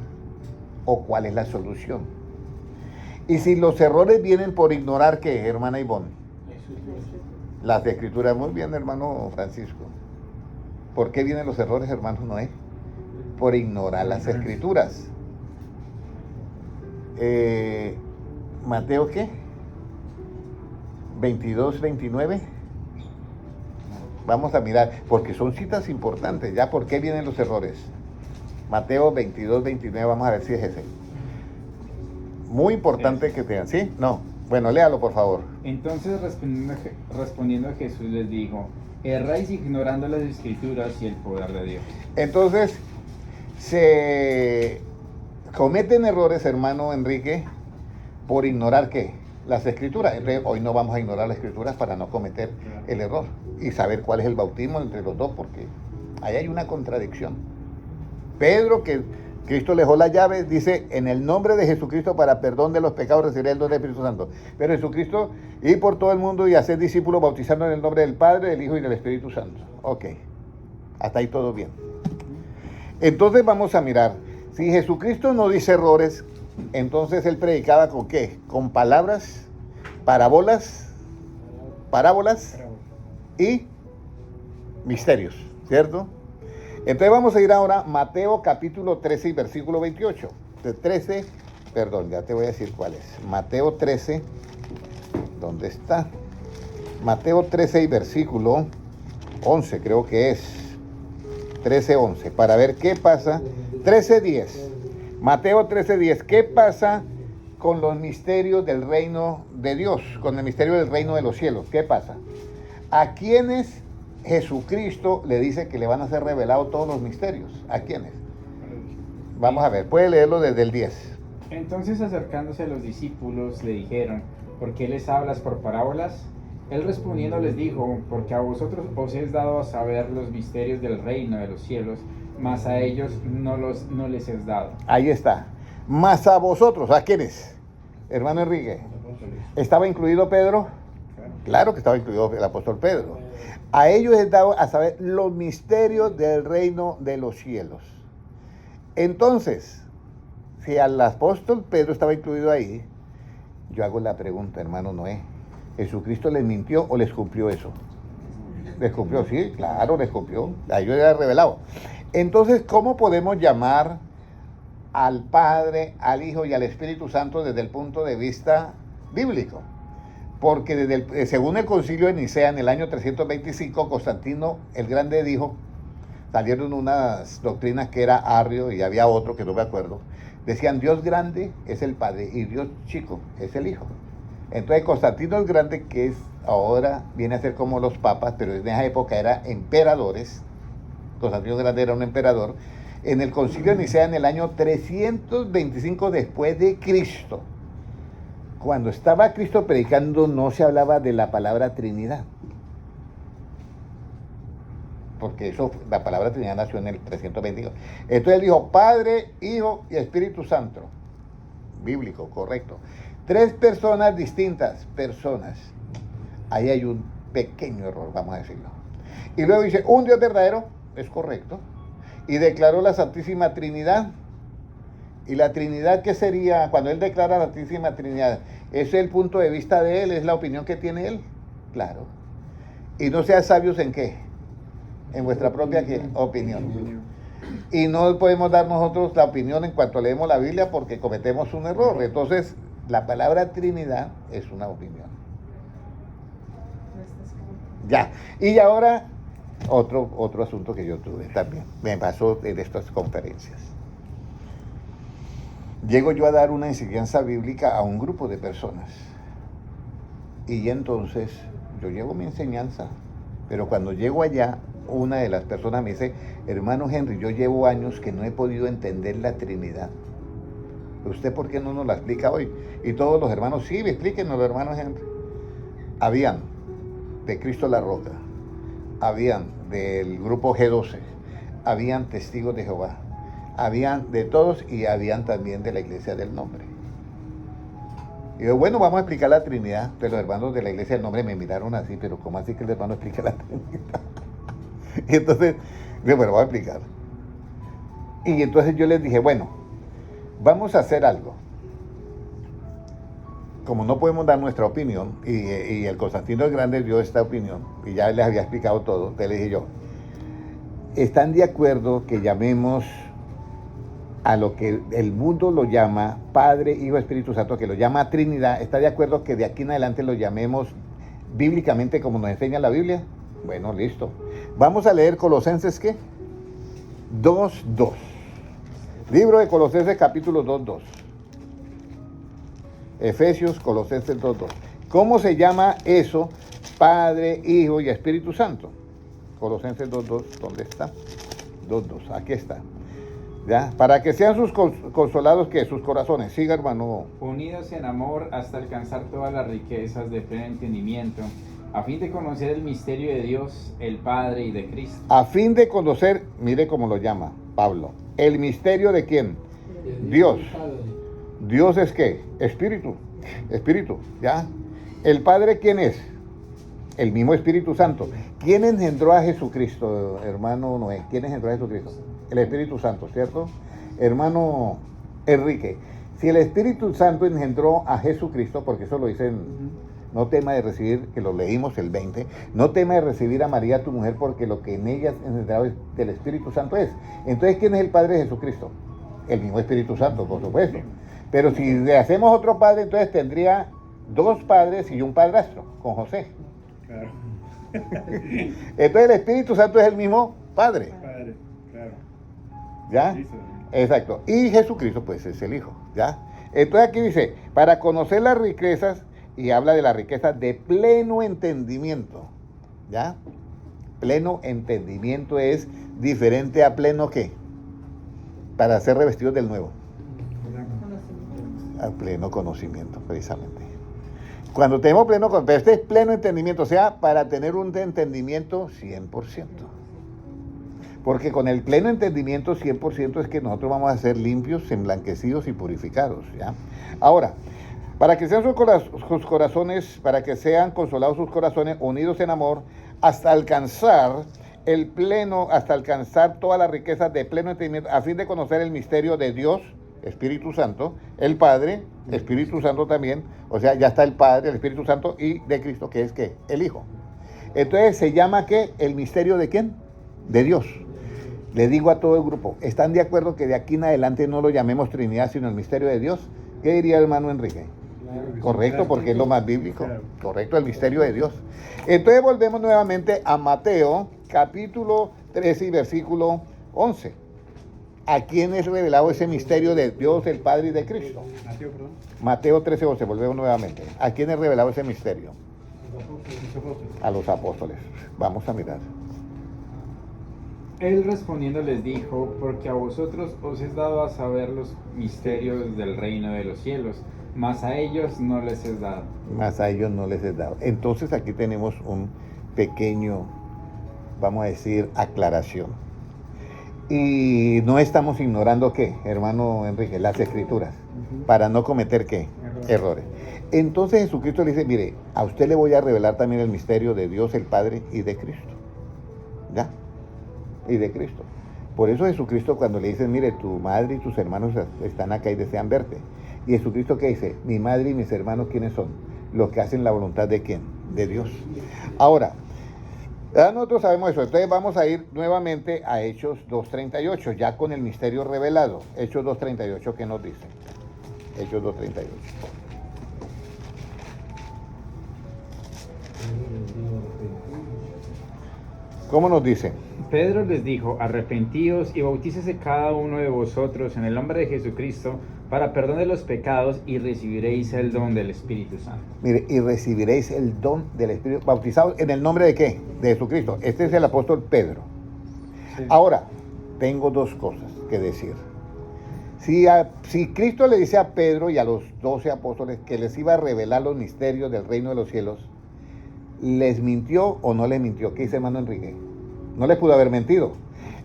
¿O cuál es la solución? Y si los errores vienen por ignorar, ¿qué, hermana Ivonne? Las escrituras. Muy bien, hermano Francisco. ¿Por qué vienen los errores, hermano Noé? Por ignorar las escrituras. Mateo, ¿qué? 22, 29. Vamos a mirar, porque son citas importantes, ¿ya? ¿Por qué vienen los errores? Mateo 22, 29, vamos a ver si es ese. Muy importante que tengan, ¿sí? No. Bueno, léalo, por favor. Entonces, respondiendo Jesús les dijo, erráis ignorando las Escrituras y el poder de Dios. Entonces, se cometen errores, hermano Enrique, por ignorar, ¿qué? Las Escrituras. Entonces, hoy no vamos a ignorar las Escrituras para no cometer el error y saber cuál es el bautismo entre los dos, porque ahí hay una contradicción. Pedro, que Cristo le dejó las llaves, dice, en el nombre de Jesucristo para perdón de los pecados recibiré el don del Espíritu Santo. Pero Jesucristo, ir por todo el mundo y hacer discípulos bautizando en el nombre del Padre, del Hijo y del Espíritu Santo. Ok, hasta ahí todo bien. Entonces vamos a mirar, si Jesucristo no dice errores, entonces él predicaba ¿con qué? Con palabras, parábolas y misterios, ¿cierto? Entonces vamos a ir ahora a Mateo capítulo 13 y versículo 28. Ya te voy a decir cuál es. Mateo 13, ¿dónde está? Mateo 13 y versículo 11, creo que es. 13:11, para ver qué pasa. 13:10. Mateo 13:10, ¿qué pasa con los misterios del reino de Dios? Con el misterio del reino de los cielos, ¿qué pasa? ¿A quiénes Jesucristo le dice que le van a ser revelados todos los misterios? ¿A quiénes? Vamos a ver, puede leerlo desde el 10. Entonces, acercándose a los discípulos, le dijeron, ¿por qué les hablas por parábolas? Él respondiendo les dijo, porque a vosotros os es dado a saber los misterios del reino de los cielos, mas a ellos no les es dado. Ahí está. Mas a vosotros, ¿a quiénes? Hermano Enrique, ¿estaba incluido Pedro? Claro que estaba incluido el apóstol Pedro. A ellos es dado a saber los misterios del reino de los cielos. Entonces, si al apóstol Pedro estaba incluido ahí, yo hago la pregunta, hermano Noé, ¿Jesucristo les mintió o les cumplió eso? ¿Les cumplió? Sí, claro, les cumplió. A ellos era revelado. Entonces, ¿cómo podemos llamar al Padre, al Hijo y al Espíritu Santo desde el punto de vista bíblico. Porque según el concilio de Nicea en el año 325, Constantino el Grande dijo, salieron unas doctrinas que era arrio y había otro que no me acuerdo, decían Dios grande es el Padre y Dios chico es el Hijo. Entonces Constantino el Grande, que es ahora viene a ser como los papas, pero en esa época era emperadores, Constantino el Grande era un emperador, en el concilio de Nicea en el año 325 después de Cristo, cuando estaba Cristo predicando, no se hablaba de la palabra Trinidad. Porque la palabra Trinidad nació en el 325. Entonces él dijo Padre, Hijo y Espíritu Santo. Bíblico, correcto. 3 personas distintas, personas. Ahí hay un pequeño error, vamos a decirlo. Y luego dice, un Dios verdadero, es correcto. Y declaró la Santísima Trinidad. ¿Y la Trinidad qué sería? Cuando él declara la Santísima Trinidad, ¿es el punto de vista de él? ¿Es la opinión que tiene él? Claro. Y no sean sabios en qué. En vuestra propia opinión. Y no podemos dar nosotros la opinión en cuanto leemos la Biblia porque cometemos un error. Entonces, la palabra Trinidad es una opinión. Ya. Y ahora, otro asunto que yo tuve también. Me pasó en estas conferencias. Llego yo a dar una enseñanza bíblica a un grupo de personas. Y entonces, yo llevo mi enseñanza. Pero cuando llego allá, una de las personas me dice, hermano Henry, yo llevo años que no he podido entender la Trinidad. ¿Usted por qué no nos la explica hoy? Y todos los hermanos, sí, explíquenos, hermano Henry. Habían de Cristo la Roca, habían del grupo G12, habían testigos de Jehová, habían de todos y habían también de la Iglesia del Nombre. Y yo, bueno, vamos a explicar la Trinidad. Pero los hermanos de la Iglesia del Nombre me miraron así, pero ¿cómo así que el hermano explica la Trinidad? Y entonces, bueno, vamos a explicar. Y entonces yo les dije, bueno, vamos a hacer algo. Como no podemos dar nuestra opinión, y el Constantino el Grande dio esta opinión, y ya les había explicado todo, entonces les dije yo, ¿están de acuerdo que llamemos a lo que el mundo lo llama Padre, Hijo, Espíritu Santo, que lo llama Trinidad? ¿Está de acuerdo que de aquí en adelante lo llamemos bíblicamente como nos enseña la Biblia? Bueno, listo. Vamos a leer Colosenses, ¿qué? 2:2. Libro de Colosenses, capítulo 2:2. Efesios, Colosenses 2:2. ¿Cómo se llama eso? Padre, Hijo y Espíritu Santo. Colosenses 2:2, ¿dónde está? 2:2, aquí está. ¿Ya? Para que sean sus consolados, que sus corazones, siga hermano. Unidos en amor hasta alcanzar todas las riquezas de pleno entendimiento, a fin de conocer el misterio de Dios, el Padre y de Cristo. A fin de conocer, mire cómo lo llama Pablo, el misterio de quién, Dios. Dios es qué, espíritu, ¿ya? El Padre, ¿quién es? El mismo Espíritu Santo. ¿Quién engendró a Jesucristo, hermano Noé? ¿Quién engendró a Jesucristo? El Espíritu Santo, ¿cierto? Hermano Enrique, si el Espíritu Santo engendró a Jesucristo, porque eso lo dicen, no tema de recibir, que lo leímos el 20, no tema de recibir a María tu mujer, porque lo que en ella engendrado del Espíritu Santo es. Entonces, ¿quién es el Padre de Jesucristo? El mismo Espíritu Santo, por supuesto. Pero si le hacemos otro padre, entonces tendría 2 padres y un padrastro, con José. Claro. Entonces el Espíritu Santo es el mismo Padre. Padre, claro. ¿Ya? Sí, sí. Exacto. Y Jesucristo, pues, es el Hijo. ¿Ya? Entonces aquí dice, para conocer las riquezas, y habla de la riqueza de pleno entendimiento. ¿Ya? Pleno entendimiento es diferente a pleno ¿qué? Para ser revestidos del nuevo. A pleno conocimiento, precisamente. Cuando tenemos pleno conocimiento, este es pleno entendimiento, o sea, para tener un entendimiento 100%. Porque con el pleno entendimiento 100% es que nosotros vamos a ser limpios, emblanquecidos y purificados, ¿ya? Ahora, para que sean sus corazones, para que sean consolados sus corazones, unidos en amor, hasta alcanzar el pleno, hasta alcanzar todas las riquezas de pleno entendimiento, a fin de conocer el misterio de Dios, Espíritu Santo, el Padre, Espíritu Santo también, o sea, ya está el Padre, el Espíritu Santo y de Cristo, que es ¿qué? El Hijo. Entonces se llama ¿qué? El misterio de ¿quién? De Dios. Le digo a todo el grupo, ¿están de acuerdo que de aquí en adelante no lo llamemos Trinidad, sino el misterio de Dios? ¿Qué diría el hermano Enrique? Correcto, porque es lo más bíblico. Correcto, el misterio de Dios. Entonces volvemos nuevamente a Mateo, capítulo 13 y versículo 11. ¿A quién es revelado ese misterio de Dios, el Padre y de Cristo? Mateo 13, 11, volvemos nuevamente. ¿A quién es revelado ese misterio? A los apóstoles. Vamos a mirar. Él respondiendo les dijo, porque a vosotros os es dado a saber los misterios del reino de los cielos, mas a ellos no les es dado. Mas a ellos no les es dado. Entonces aquí tenemos un pequeño, vamos a decir, aclaración. Y no estamos ignorando ¿qué, hermano Enrique? Las escrituras, para no cometer ¿qué? Errores. Entonces Jesucristo le dice, mire, a usted le voy a revelar también el misterio de Dios el Padre y de Cristo. ¿Ya? Y de Cristo. Por eso Jesucristo cuando le dicen, mire, tu madre y tus hermanos están acá y desean verte. Y Jesucristo ¿qué dice? Mi madre y mis hermanos, ¿quiénes son? Los que hacen la voluntad de ¿quién? De Dios. Ahora, ya nosotros sabemos eso. Entonces vamos a ir nuevamente a Hechos 2.38, ya con el misterio revelado. Hechos 2.38, ¿qué nos dice? Hechos 2.38. ¿Cómo nos dice? Pedro les dijo, arrepentíos y bautícese cada uno de vosotros en el nombre de Jesucristo para perdón de los pecados y recibiréis el don del Espíritu Santo. Mire, y recibiréis el don del Espíritu, bautizados en el nombre de ¿qué? De Jesucristo. Este es el apóstol Pedro. Sí. Ahora, tengo dos cosas que decir. Si Cristo le dice a Pedro y a los 12 apóstoles que les iba a revelar los misterios del reino de los cielos, ¿les mintió o no les mintió? ¿Qué dice hermano Enrique? No les pudo haber mentido.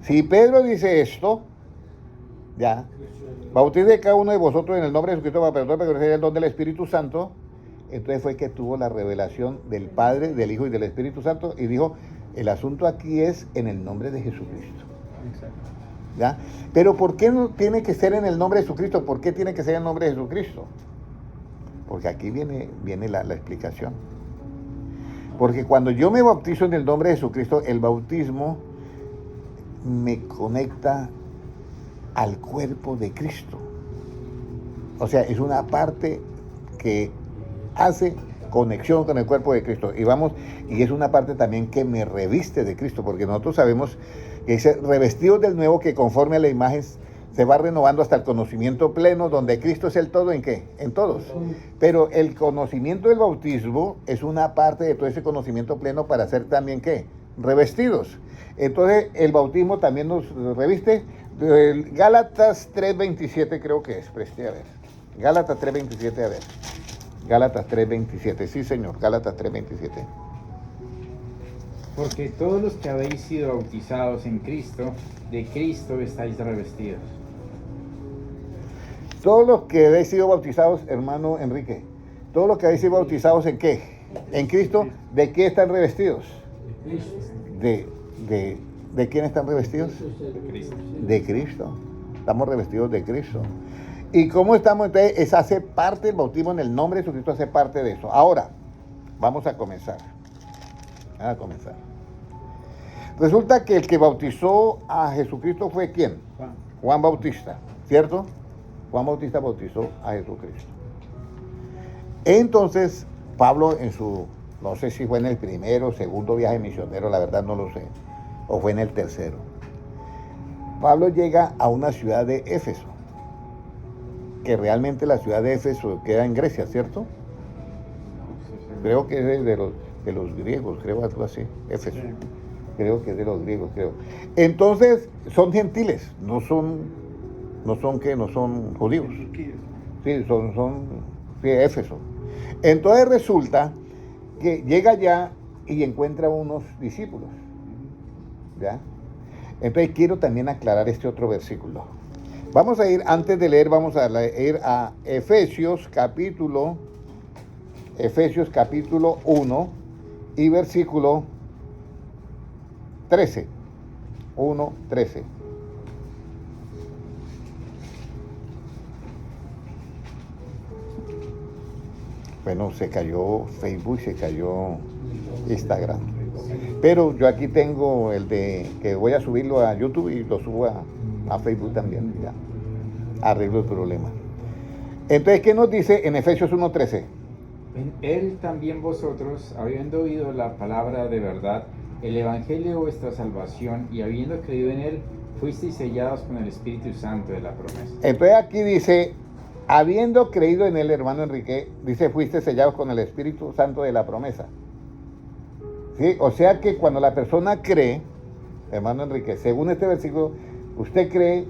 Si Pedro dice esto, ya, bautice cada uno de vosotros en el nombre de Jesucristo para perdón, para conocer el don del Espíritu Santo, entonces fue que tuvo la revelación del Padre, del Hijo y del Espíritu Santo, y dijo, el asunto aquí es en el nombre de Jesucristo. Exacto. ¿Ya? Pero ¿por qué no tiene que ser en el nombre de Jesucristo? ¿Por qué tiene que ser en el nombre de Jesucristo? Porque aquí viene la explicación. Porque cuando yo me bautizo en el nombre de Jesucristo, el bautismo me conecta al cuerpo de Cristo. O sea, es una parte que hace conexión con el cuerpo de Cristo. Y es una parte también que me reviste de Cristo, porque nosotros sabemos que dice revestidos del nuevo, que conforme a la imagen se va renovando hasta el conocimiento pleno, donde Cristo es el todo, ¿en qué? En todos. Pero el conocimiento del bautismo es una parte de todo ese conocimiento pleno para ser también, ¿qué? Revestidos. Entonces, el bautismo también nos reviste. Gálatas 3.27 creo que es, preste a ver. Gálatas 3.27, a ver. Gálatas 3.27, sí señor, Gálatas 3.27. Porque todos los que habéis sido bautizados en Cristo, de Cristo estáis revestidos. Todos los que habéis sido bautizados, hermano Enrique, todos los que habéis sido bautizados ¿en qué? En Cristo, ¿de qué están revestidos? ¿De quién están revestidos? De Cristo. De Cristo. Estamos revestidos de Cristo. ¿Y cómo estamos? Entonces, es hace parte del bautismo en el nombre de Jesucristo, hace parte de eso. Ahora, vamos a comenzar. Resulta que el que bautizó a Jesucristo fue ¿quién? Juan Bautista, ¿cierto? Juan Bautista bautizó a Jesucristo. Entonces, Pablo no sé si fue en el primero o segundo viaje misionero, la verdad no lo sé, o fue en el tercero. Pablo llega a una ciudad de Éfeso, que realmente la ciudad de Éfeso queda en Grecia, ¿cierto? Creo que es de los griegos, creo algo así, Éfeso. Creo que es de los griegos, creo. Entonces, son gentiles, no son judíos. Sí, son Éfeso. Entonces resulta que llega allá y encuentra unos discípulos. ¿Ya? Entonces quiero también aclarar este otro versículo. Vamos a ir, antes de leer, vamos a leer a Efesios capítulo 1 y versículo 13. 1:13. Bueno, se cayó Facebook, se cayó Instagram. Pero yo aquí tengo el de que voy a subirlo a YouTube y lo subo a Facebook también. Ya. Arreglo el problema. Entonces, ¿qué nos dice en Efesios 1:13? En él también vosotros, habiendo oído la palabra de verdad, el evangelio de vuestra salvación, y habiendo creído en él, fuisteis sellados con el Espíritu Santo de la promesa. Entonces aquí dice, habiendo creído en él, hermano Enrique, dice, fuiste sellados con el Espíritu Santo de la promesa. ¿Sí? O sea que cuando la persona cree, hermano Enrique, según este versículo, usted cree,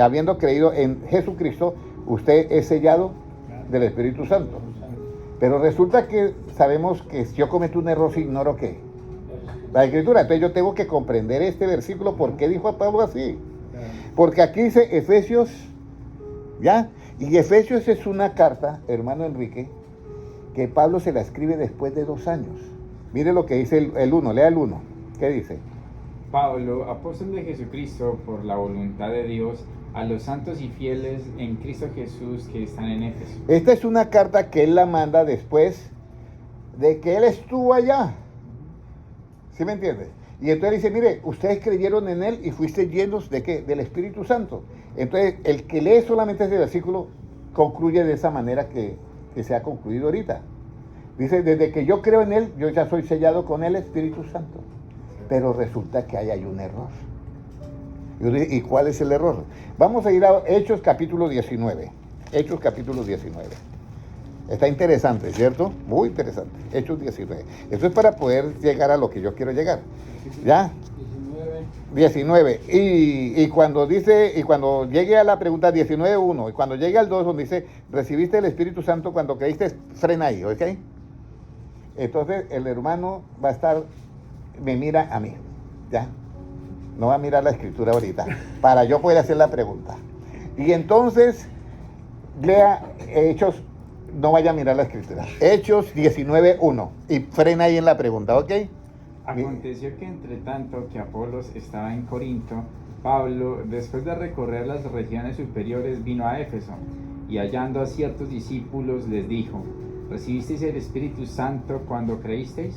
habiendo creído en Jesucristo, usted es sellado del Espíritu Santo. Pero resulta que sabemos que si yo cometo un error, si ignoro qué, la Escritura. Entonces yo tengo que comprender este versículo, ¿por qué dijo a Pablo así? Porque aquí dice Efesios, ¿ya? Y Efesios es una carta, hermano Enrique, que Pablo se la escribe después de 2 años. Mire lo que dice el 1, lea el 1. ¿Qué dice? Pablo, apóstol de Jesucristo, por la voluntad de Dios, a los santos y fieles en Cristo Jesús que están en Éfeso. Esta es una carta que él la manda después de que él estuvo allá. ¿Sí me entiendes? Y entonces dice, mire, ustedes creyeron en él y fuiste llenos ¿de qué? Del Espíritu Santo. Entonces, el que lee solamente ese versículo concluye de esa manera que se ha concluido ahorita. Dice, desde que yo creo en él, yo ya soy sellado con el Espíritu Santo. Pero resulta que ahí hay un error. ¿Y cuál es el error? Vamos a ir a Hechos capítulo 19. Hechos capítulo 19. Está interesante, ¿cierto? Muy interesante. Hechos 19. Eso es para poder llegar a lo que yo quiero llegar. ¿Ya? 19. Y cuando dice, y cuando llegue a la pregunta 19.1, y cuando llegue al 2, donde dice, recibiste el Espíritu Santo cuando creíste, frena ahí, ¿ok? Entonces el hermano va a estar, me mira a mí, ¿ya? No va a mirar la escritura ahorita, para yo poder hacer la pregunta. Y entonces, lea Hechos, no vaya a mirar la escritura. Hechos 19.1, y frena ahí en la pregunta, ¿ok? Aconteció que entre tanto que Apolos estaba en Corinto, Pablo, después de recorrer las regiones superiores, vino a Éfeso, y hallando a ciertos discípulos les dijo, ¿recibisteis el Espíritu Santo cuando creísteis?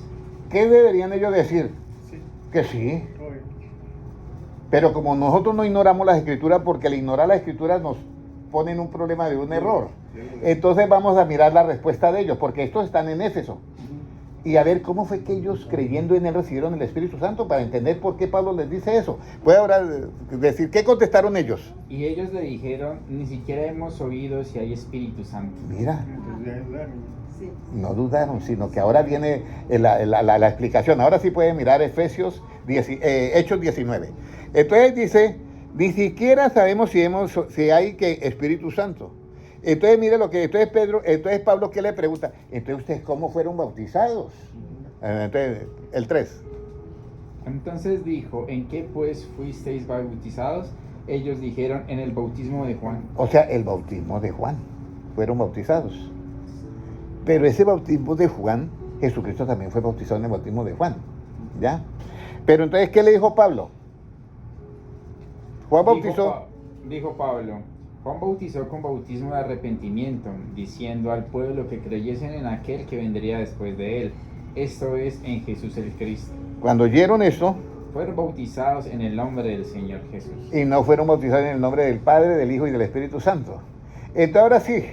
¿Qué deberían ellos decir? Sí. Que sí. Pero como nosotros no ignoramos las escrituras, porque al ignorar las escrituras nos ponen un problema de un error, entonces vamos a mirar la respuesta de ellos, porque estos están en Éfeso. Y a ver cómo fue que ellos, creyendo en él, recibieron el Espíritu Santo, para entender por qué Pablo les dice eso. Puede ahora decir, ¿qué contestaron ellos? Y ellos le dijeron, ni siquiera hemos oído si hay Espíritu Santo. Mira, no dudaron, sino que ahora viene la explicación. Ahora sí pueden mirar Hechos 19. Entonces dice, ni siquiera sabemos si hay que Espíritu Santo. Entonces mire lo que, entonces Pablo, ¿qué le pregunta? Entonces, ¿ustedes cómo fueron bautizados? Entonces, el 3. Entonces dijo, ¿en qué pues fuisteis bautizados? Ellos dijeron, en el bautismo de Juan. O sea, el bautismo de Juan, fueron bautizados. Pero ese bautismo de Juan, Jesucristo también fue bautizado en el bautismo de Juan, ¿ya? Pero entonces, ¿qué le dijo Pablo? Juan bautizó. Dijo Pablo, Juan bautizó con bautismo de arrepentimiento, diciendo al pueblo que creyesen en aquel que vendría después de él, esto es, en Jesús el Cristo. Cuando oyeron eso, fueron bautizados en el nombre del Señor Jesús. Y no fueron bautizados en el nombre del Padre, del Hijo y del Espíritu Santo. Entonces ahora sí,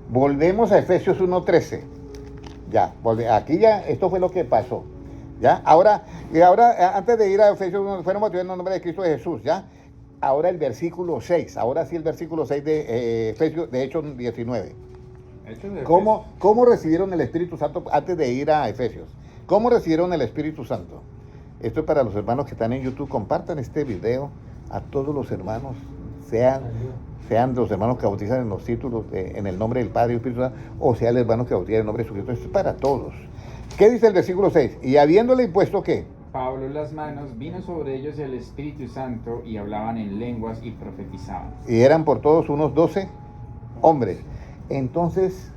volvemos a Efesios 1:13. Ya, aquí ya, esto fue lo que pasó. ¿Ya? Ahora, antes de ir a Efesios 1, fueron bautizados en el nombre de Cristo Jesús, ¿ya? Ahora el versículo 6, ahora sí el versículo 6 de Efesios, de Hechos 19. ¿Cómo recibieron el Espíritu Santo antes de ir a Efesios? ¿Cómo recibieron el Espíritu Santo? Esto es para los hermanos que están en YouTube. Compartan este video a todos los hermanos, sean los hermanos que bautizan en los títulos en el nombre del Padre y del Espíritu Santo, o sean los hermanos que bautizan en el nombre de Jesucristo. Esto es para todos. ¿Qué dice el versículo 6? Y habiéndole impuesto, ¿qué? Pablo las manos, vino sobre ellos el Espíritu Santo y hablaban en lenguas y profetizaban. Y eran por todos unos 12 hombres. Entonces,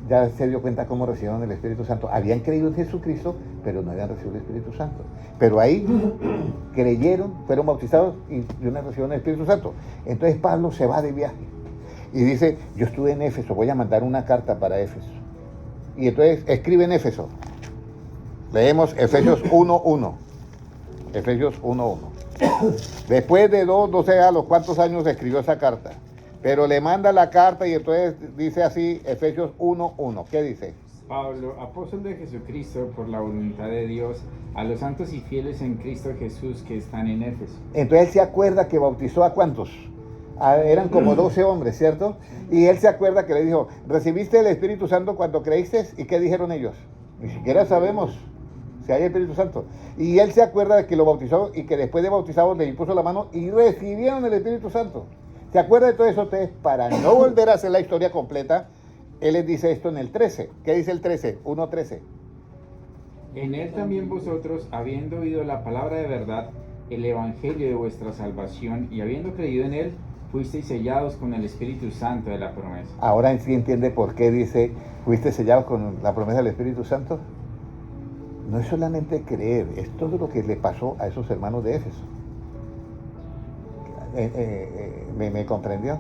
ya se dio cuenta cómo recibieron el Espíritu Santo. Habían creído en Jesucristo, pero no habían recibido el Espíritu Santo. Pero ahí creyeron, fueron bautizados y no recibieron el Espíritu Santo. Entonces Pablo se va de viaje y dice, yo estuve en Éfeso, voy a mandar una carta para Éfeso. Y entonces escribe en Éfeso. Leemos Efesios 1:1. Efesios 1:1. Después de 12 a los cuántos años escribió esa carta. Pero le manda la carta y entonces dice así, Efesios 1:1. ¿Qué dice? Pablo, apóstol de Jesucristo, por la voluntad de Dios, a los santos y fieles en Cristo Jesús que están en Éfeso. Entonces él se acuerda que bautizó a ¿cuántos? Eran como 12 hombres, ¿cierto? Y él se acuerda que le dijo, ¿recibiste el Espíritu Santo cuando creíste? ¿Y qué dijeron ellos? Ni siquiera sabemos si hay Espíritu Santo. Y él se acuerda de que lo bautizó y que después de bautizados le impuso la mano y recibieron el Espíritu Santo. ¿Se acuerda de todo eso? Entonces, para no volver a hacer la historia completa, él les dice esto en el 13. ¿Qué dice el 13? 1:13. En él también vosotros, habiendo oído la palabra de verdad, el evangelio de vuestra salvación, y habiendo creído en él, fuisteis sellados con el Espíritu Santo de la promesa. Ahora sí entiende por qué dice, fuiste sellados con la promesa del Espíritu Santo. No es solamente creer, es todo lo que le pasó a esos hermanos de Éfeso. ¿Me comprendió?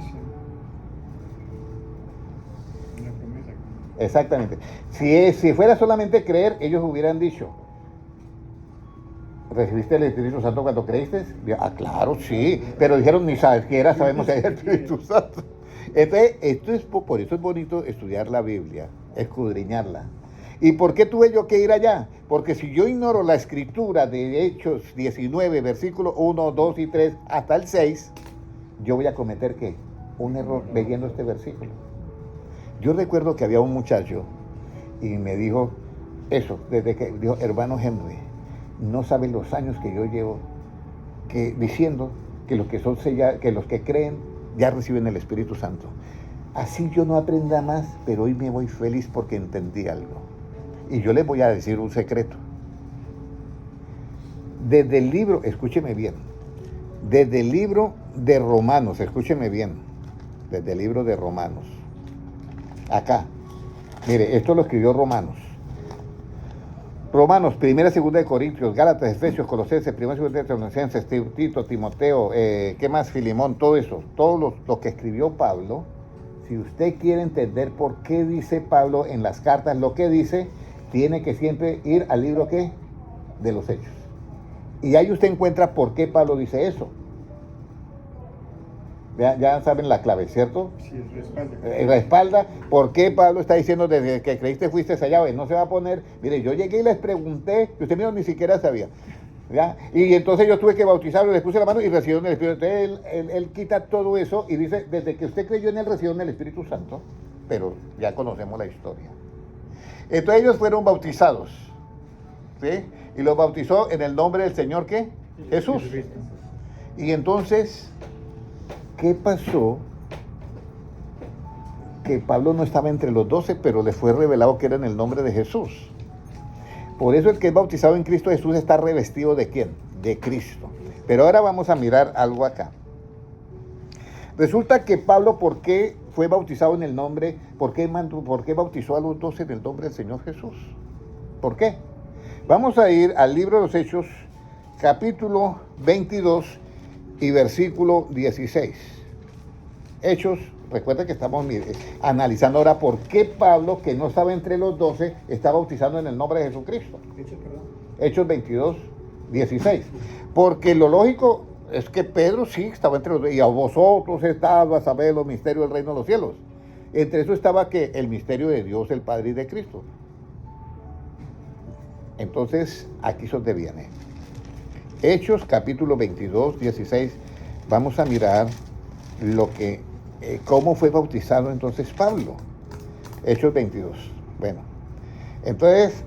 Una promesa. Exactamente. Si fuera solamente creer, ellos hubieran dicho, ¿recibiste el Espíritu Santo cuando creíste? Ah, claro, sí, pero dijeron, ni siquiera sabemos si hay el Espíritu Santo. Entonces, por eso es bonito estudiar la Biblia, escudriñarla. ¿Y por qué tuve yo que ir allá? Porque si yo ignoro la escritura de Hechos 19, versículos 1, 2 y 3 hasta el 6, yo voy a cometer ¿qué? Un error leyendo este versículo. Yo recuerdo que había un muchacho y me dijo eso, desde que dijo, hermano Henry, no saben los años que yo llevo diciendo que los que son que los que creen ya reciben el Espíritu Santo. Así yo no aprenda más, pero hoy me voy feliz porque entendí algo. Y yo les voy a decir un secreto. Desde el libro, escúcheme bien, desde el libro de Romanos, escúcheme bien, desde el libro de Romanos, acá, mire, esto lo escribió Romanos. Romanos, 1, 2 de Corintios, Gálatas, Efesios, Colosenses, 1, 2 de Tesalonicenses, Tito, Timoteo, ¿qué más? Filemón, todo eso, todo lo que escribió Pablo. Si usted quiere entender por qué dice Pablo en las cartas lo que dice, tiene que siempre ir al libro ¿qué? De los Hechos. Y ahí usted encuentra por qué Pablo dice eso. Ya saben la clave, ¿cierto? Sí, respalda. Respalda por qué Pablo está diciendo desde que creíste fuiste sellado. Él no se va a poner, mire, yo llegué y les pregunté, y usted mismo ni siquiera sabía. ¿Ya? Y entonces yo tuve que bautizarlo, les puse la mano y recibieron el Espíritu. Entonces él quita todo eso y dice, desde que usted creyó en él, recibieron el Espíritu Santo. Pero ya conocemos la historia. Entonces ellos fueron bautizados, ¿sí? Y los bautizó en el nombre del Señor, ¿qué? Jesús. Y entonces, ¿qué pasó? Que Pablo no estaba entre los 12, pero le fue revelado que era en el nombre de Jesús. Por eso el que es bautizado en Cristo Jesús está revestido ¿de quién? De Cristo. Pero ahora vamos a mirar algo acá. Resulta que Pablo, ¿por qué fue bautizado en el nombre? ¿Por qué bautizó a los 12 en el nombre del Señor Jesús? ¿Por qué? Vamos a ir al libro de los Hechos, capítulo 22 y versículo 16. Hechos, recuerda que estamos analizando ahora por qué Pablo, que no estaba entre los 12, está bautizando en el nombre de Jesucristo. Hechos 22, 16. Porque lo lógico es que Pedro sí estaba entre los 12, y a vosotros estaba a saber los misterios del reino de los cielos. Entre eso estaba que el misterio de Dios, el Padre y de Cristo. Entonces, aquí es donde viene. Hechos, capítulo 22, 16. Vamos a mirar cómo fue bautizado entonces Pablo. Hechos 22. Bueno, entonces,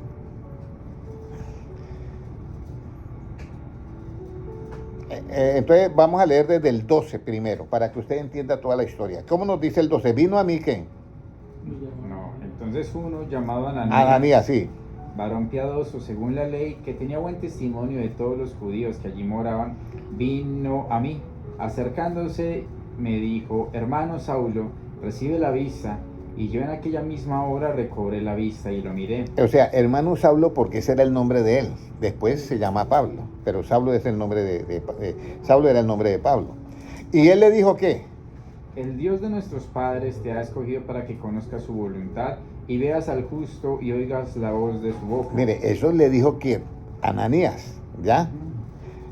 vamos a leer desde el 12 primero, para que usted entienda toda la historia. ¿Cómo nos dice el 12? ¿Vino a mí qué? No, entonces uno llamado Ananías, sí. Varón piadoso según la ley, que tenía buen testimonio de todos los judíos que allí moraban, vino a mí. Acercándose me dijo, hermano Saulo, recibe la vista. Y yo en aquella misma hora recobré la vista y lo miré. O sea, hermano Saulo, porque ese era el nombre de él. Después se llama Pablo, pero Saulo es el nombre Saulo era el nombre de Pablo. Y él le dijo ¿qué? El Dios de nuestros padres te ha escogido para que conozcas su voluntad y veas al justo y oigas la voz de su boca. Mire, eso le dijo ¿quién? Ananías, ¿ya?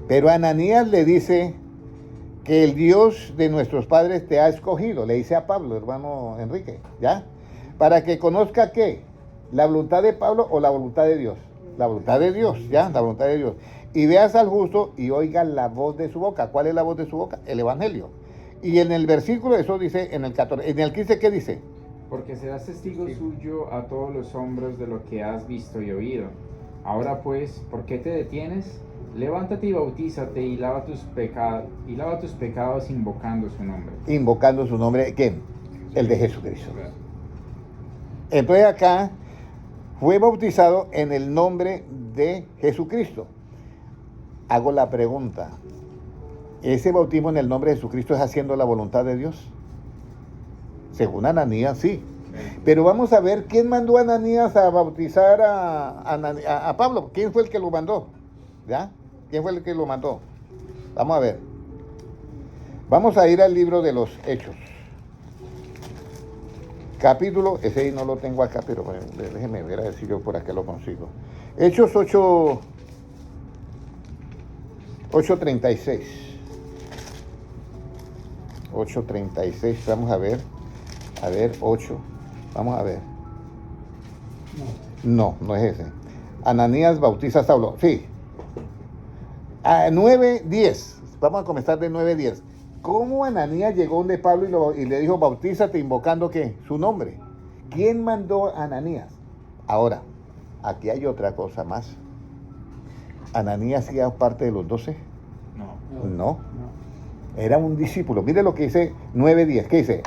Pero Ananías le dice que el Dios de nuestros padres te ha escogido, le dice a Pablo, hermano Enrique, ¿ya? Para que conozca ¿qué? ¿La voluntad de Pablo o la voluntad de Dios? La voluntad de Dios, ¿ya? La voluntad de Dios. Y veas al justo y oiga la voz de su boca. ¿Cuál es la voz de su boca? El Evangelio. Y en el versículo, eso dice en el 14, en el 15, ¿qué dice? Porque serás testigo suyo a todos los hombres de lo que has visto y oído. Ahora pues, ¿por qué te detienes? Levántate y bautízate y lava tus pecados invocando su nombre. Invocando su nombre, ¿quién? El de Jesucristo. Entonces acá fue bautizado en el nombre de Jesucristo. Hago la pregunta, ¿ese bautismo en el nombre de Jesucristo es haciendo la voluntad de Dios? Según Ananías, sí. Pero vamos a ver quién mandó a Ananías a bautizar a Pablo. ¿Quién fue el que lo mandó? ¿Ya? ¿Quién fue el que lo mandó? Vamos a ver. Vamos a ir al libro de los Hechos. Capítulo, ese no lo tengo acá, pero bueno, déjeme ver a ver si yo por acá lo consigo. Hechos 8:36. 8:36, vamos a ver. A ver, 8. Vamos a ver. No, no es ese. Ananías bautiza a Saulo. Sí. 9:10. Vamos a comenzar de 9:10. ¿Cómo Ananías llegó donde Pablo y le dijo, bautízate invocando qué? Su nombre. ¿Quién mandó a Ananías? Ahora, aquí hay otra cosa más. ¿Ananías hacía parte de los 12? No. Era un discípulo. Mire lo que dice 9:10. ¿Qué dice?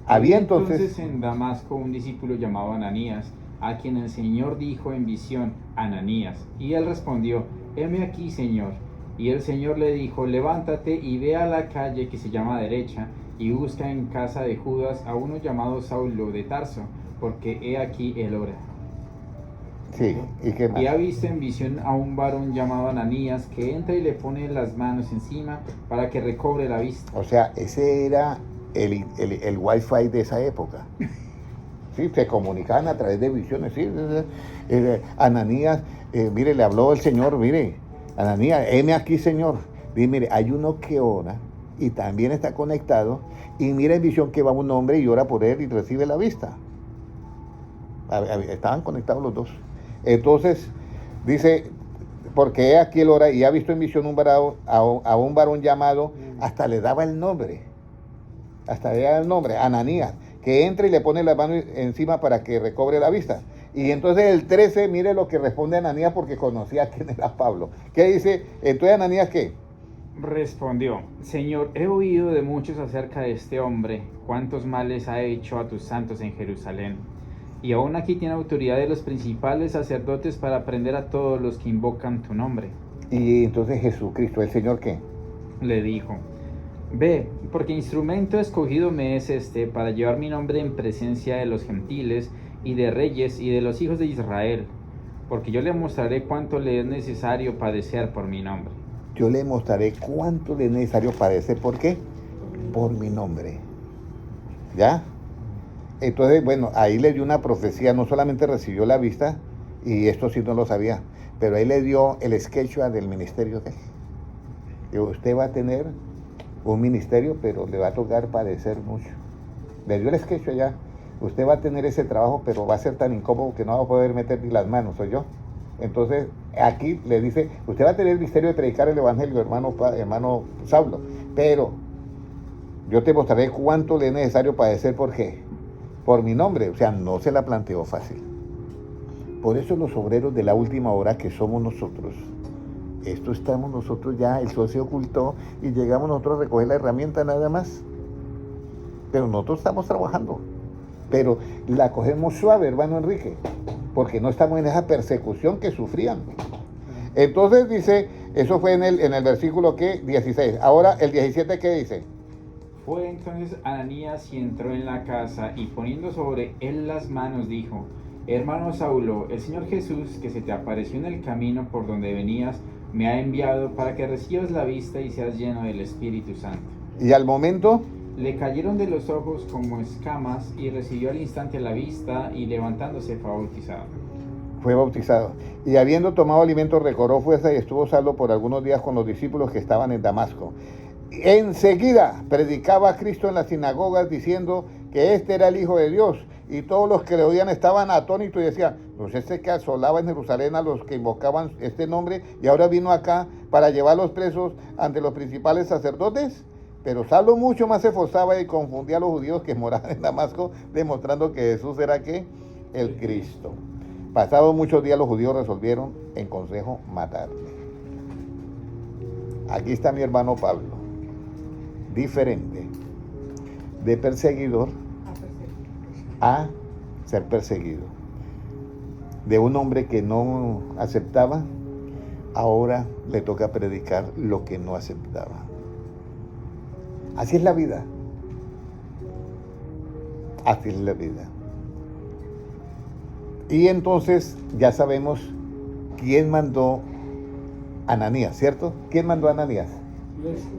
Había entonces en Damasco un discípulo llamado Ananías, a quien el Señor dijo en visión, Ananías. Y él respondió, heme aquí, Señor. Y el Señor le dijo, levántate y ve a la calle que se llama Derecha, y busca en casa de Judas a uno llamado Saulo de Tarso, porque he aquí él ora. Sí, ¿y qué más? Y ha visto en visión a un varón llamado Ananías, que entra y le pone las manos encima para que recobre la vista. O sea, ese era el wifi de esa época. Sí, se comunicaban a través de visiones. Sí, Ananías, mire, le habló el Señor, mire, Ananías, heme aquí, Señor. Y mire, hay uno que ora y también está conectado, y mira en visión que va un hombre y ora por él y recibe la vista. Estaban conectados los dos. Entonces, dice, porque aquí él ora y ha visto en visión a un varón llamado, hasta le daba el nombre. Ananías, que entra y le pone las manos encima para que recobre la vista. Y entonces el 13, mire lo que responde Ananías, porque conocía quién era Pablo. ¿Qué dice? Entonces Ananías, ¿qué? Respondió, Señor, he oído de muchos acerca de este hombre, cuántos males ha hecho a tus santos en Jerusalén. Y aún aquí tiene autoridad de los principales sacerdotes para prender a todos los que invocan tu nombre. Y entonces Jesucristo, ¿el Señor qué? Le dijo, ve, porque instrumento escogido me es este para llevar mi nombre en presencia de los gentiles y de reyes y de los hijos de Israel, porque yo le mostraré cuánto le es necesario padecer por mi nombre. Yo le mostraré cuánto le es necesario padecer. ¿Por qué? Por mi nombre. ¿Ya? Entonces, bueno, ahí le dio una profecía, no solamente recibió la vista, y esto sí no lo sabía, pero ahí le dio el sketch del ministerio de él. Digo, usted va a tener un ministerio, pero le va a tocar padecer mucho. Le dio el sketch allá. Usted va a tener ese trabajo, pero va a ser tan incómodo que no va a poder meter ni las manos, ¿soy yo? Entonces, aquí le dice, usted va a tener el misterio de predicar el evangelio, hermano Saulo, pero yo te mostraré cuánto le es necesario padecer. ¿Por qué? Por mi nombre. O sea, no se la planteó fácil. Por eso los obreros de la última hora, que somos nosotros, esto estamos nosotros ya, el sol se ocultó y llegamos nosotros a recoger la herramienta nada más. Pero nosotros estamos trabajando. Pero la cogemos suave, hermano Enrique, porque no estamos en esa persecución que sufrían. Entonces dice, eso fue en el versículo ¿qué? 16. Ahora el 17, ¿qué dice? Fue entonces Ananías y entró en la casa, y poniendo sobre él las manos dijo, hermano Saulo, el Señor Jesús, que se te apareció en el camino por donde venías, me ha enviado para que recibas la vista y seas lleno del Espíritu Santo. Y al momento Le cayeron de los ojos como escamas y recibió al instante la vista y levantándose fue bautizado. Fue bautizado. Y habiendo tomado alimento recobró fuerza y estuvo salvo por algunos días con los discípulos que estaban en Damasco. Enseguida predicaba a Cristo en las sinagogas diciendo que este era el Hijo de Dios. Y todos los que le oían estaban atónitos y decían, pues este que asolaba en Jerusalén a los que invocaban este nombre y ahora vino acá para llevarlos presos ante los principales sacerdotes. Pero Saulo mucho más se esforzaba y confundía a los judíos que moraban en Damasco, demostrando que Jesús era ¿qué? El Cristo. Pasados muchos días los judíos resolvieron en consejo matarle. Aquí está mi hermano Pablo, diferente de perseguidor a ser perseguido. De un hombre que no aceptaba, ahora le toca predicar lo que no aceptaba. Así es la vida. Así es la vida. Y entonces ya sabemos quién mandó a Ananías, ¿cierto? ¿Quién mandó a Ananías?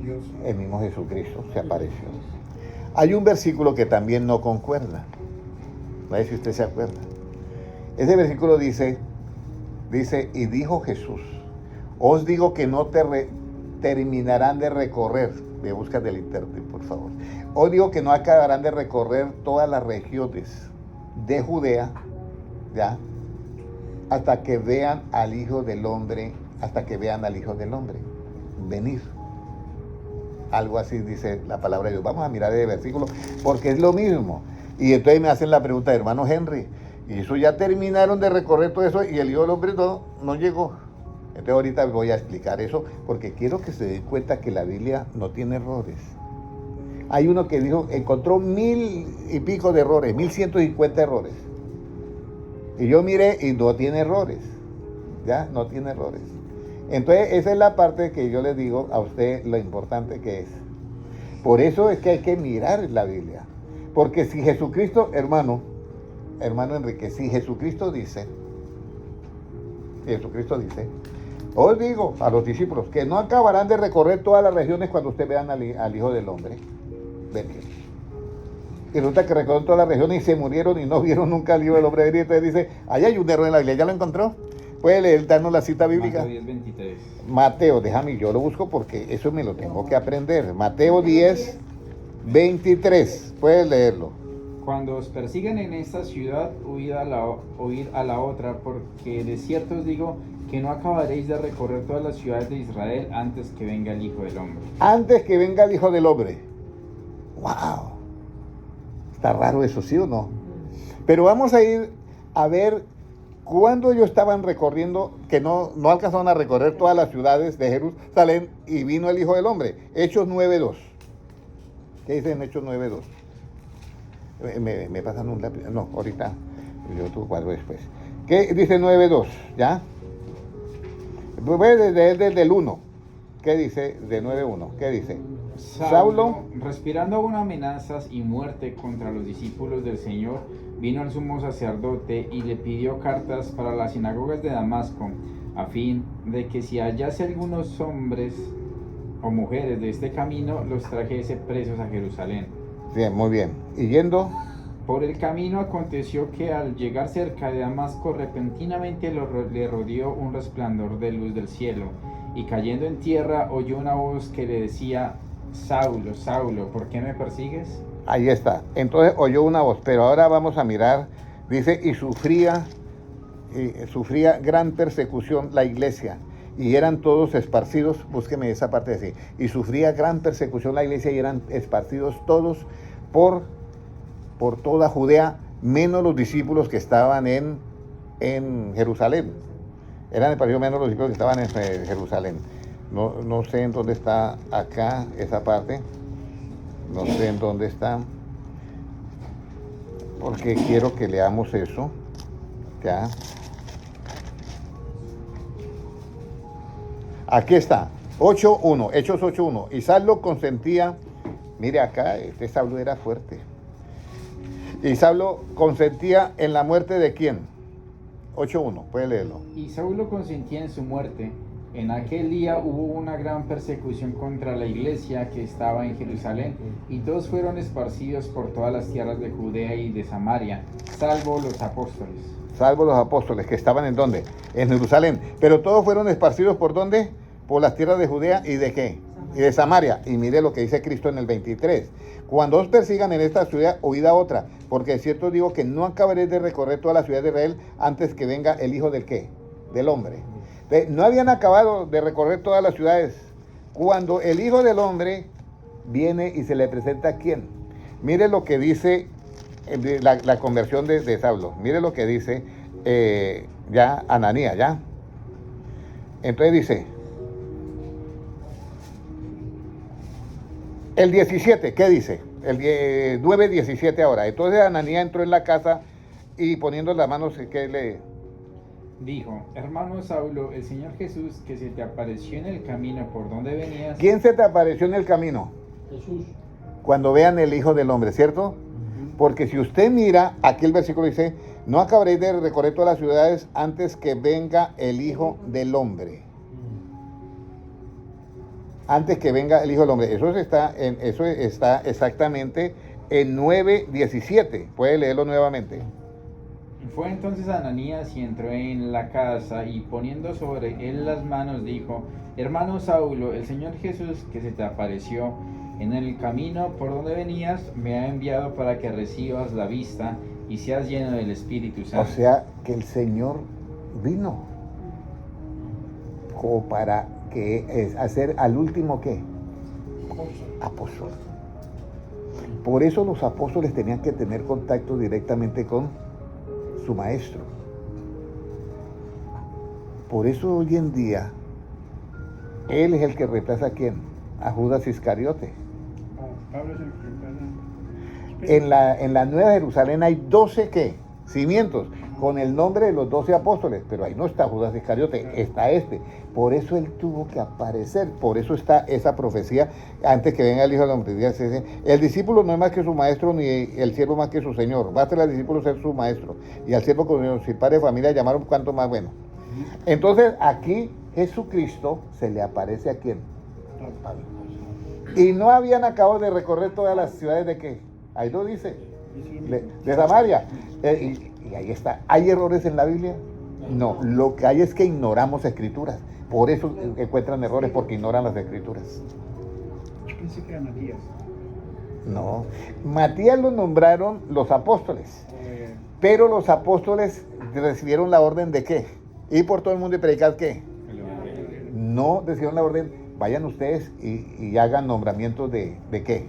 Dios. El mismo Jesucristo se apareció. Hay un versículo que también no concuerda. A ver si usted se acuerda. Ese versículo dice, y dijo Jesús, os digo que no terminarán de recorrer, me buscas del intérprete, por favor. Os digo que no acabarán de recorrer todas las regiones de Judea, ¿ya? Hasta que vean al Hijo del Hombre, venir. Algo así dice la palabra de Dios. Vamos a mirar el versículo, porque es lo mismo. Y entonces me hacen la pregunta, hermano Henry, y eso ya terminaron de recorrer todo eso y el Hijo del Hombre no llegó. Entonces ahorita voy a explicar eso, porque quiero que se den cuenta que la Biblia no tiene errores. Hay uno que dijo, encontró 1000 y pico de errores, 1150 errores. Y yo miré y no tiene errores, ¿ya? No tiene errores. Entonces esa es la parte que yo les digo a usted lo importante que es. Por eso es que hay que mirar la Biblia. Porque si Jesucristo, hermano Enrique, si Jesucristo dice, os digo a los discípulos que no acabarán de recorrer todas las regiones cuando ustedes vean al Hijo del Hombre venir. Y resulta que recorrieron todas las regiones y se murieron y no vieron nunca al Hijo del Hombre venir. Entonces dice, ahí hay un error en la Biblia, ¿ya lo encontró? ¿Puede leer, darnos la cita bíblica? Mateo 10:23. Mateo, déjame, yo lo busco porque eso me lo tengo que aprender. Mateo 10:23, puedes leerlo. Cuando os persigan en esta ciudad, huid a la otra, porque de cierto os digo que no acabaréis de recorrer todas las ciudades de Israel antes que venga el Hijo del Hombre. Antes que venga el Hijo del Hombre. ¡Wow! Está raro eso, ¿sí o no? Pero vamos a ir a ver cuándo ellos estaban recorriendo, que no alcanzaron a recorrer todas las ciudades de Jerusalén y vino el Hijo del Hombre. Hechos 9:2. ¿Qué dice en Hechos 9:2? Me pasan un lápiz. No, ahorita. Yo tu cuadro después. ¿Qué dice 9:2? ¿Ya? Voy desde el 1. ¿Qué dice de 9:1? ¿Qué dice? Saulo, respirando aún amenazas y muerte contra los discípulos del Señor, vino al sumo sacerdote y le pidió cartas para las sinagogas de Damasco, a fin de que si hallase algunos hombres o mujeres de este camino, los trajese presos a Jerusalén. Bien, muy bien. ¿Y yendo? Por el camino aconteció que al llegar cerca de Damasco, repentinamente le rodeó un resplandor de luz del cielo, y cayendo en tierra oyó una voz que le decía, Saulo, Saulo, ¿por qué me persigues? Ahí está. Entonces oyó una voz, pero ahora vamos a mirar. Dice, y sufría gran persecución la iglesia, y eran todos esparcidos, búsqueme esa parte así, y sufría gran persecución la iglesia y eran esparcidos todos por toda Judea, menos los discípulos que estaban en Jerusalén. Eran esparcidos menos los discípulos que estaban en Jerusalén. No sé en dónde está acá esa parte, no sé en dónde está, porque quiero que leamos eso, ya. Aquí está, 8:1, Hechos 8:1. Y Saulo consentía, mire acá, este Saulo era fuerte. Y Saulo consentía en la muerte de quién. 8:1, puede leerlo. Y Saulo consentía en su muerte, En aquel día hubo una gran persecución contra la iglesia que estaba en Jerusalén, y todos fueron esparcidos por todas las tierras de Judea y de Samaria, salvo los apóstoles. Salvo los apóstoles, que estaban ¿en dónde? En Jerusalén. Pero todos fueron esparcidos ¿por dónde? Por las tierras de Judea y ¿de qué? Y de Samaria. Y mire lo que dice Cristo en el 23. Cuando os persigan en esta ciudad, oíd a otra, porque es cierto digo que no acabaréis de recorrer toda la ciudad de Israel antes que venga el Hijo del ¿qué? Del hombre. No habían acabado de recorrer todas las ciudades cuando el Hijo del Hombre viene y se le presenta a quién. Mire lo que dice la conversión de Saulo. Mire lo que dice ya Ananías, ¿ya? Entonces dice, el 17, ¿qué dice? El 9:17 ahora. Entonces Ananías entró en la casa y poniendo las manos, ¿qué le dijo? Hermano Saulo, el Señor Jesús, que se te apareció en el camino por donde venías. ¿Quién se te apareció en el camino? Jesús. Cuando vean el Hijo del Hombre, ¿cierto? Porque si usted mira, aquí el versículo dice, no acabaréis de recorrer todas las ciudades antes que venga el Hijo del Hombre. Antes que venga el Hijo del Hombre. Eso está exactamente en 9:17. Puede leerlo nuevamente. Fue entonces Ananías y entró en la casa y poniendo sobre él las manos dijo, hermano Saulo, el Señor Jesús que se te apareció en el camino por donde venías me ha enviado para que recibas la vista y seas lleno del Espíritu Santo. O sea que el Señor vino como para que hacer al último ¿qué? Apóstol. Por eso los apóstoles tenían que tener contacto directamente con su maestro. Por eso hoy en día él es el que reemplaza a quién, a Judas Iscariote. Pablo es el que reemplaza. En la Nueva Jerusalén hay 12 ¿qué? Cimientos con el nombre de los 12 apóstoles, pero ahí no está Judas Iscariote, está este. Por eso él tuvo que aparecer, por eso está esa profecía antes que venga el Hijo de la Hombre. El discípulo no es más que su maestro, ni el siervo más que su señor. Basta al discípulo ser su maestro y al siervo como si padre de familia llamaron cuanto más bueno. Entonces aquí Jesucristo se le aparece a quién. Y no habían acabado de recorrer todas las ciudades de qué. Ahí lo dice. De Samaria. Y ahí está. ¿Hay errores en la Biblia? No. Lo que hay es que ignoramos escrituras. Por eso encuentran errores, porque ignoran las escrituras. Yo pensé que era Matías. No. Matías lo nombraron los apóstoles. Pero los apóstoles recibieron la orden de qué. Ir por todo el mundo y predicar qué. No recibieron la orden. Vayan ustedes y hagan nombramientos de qué.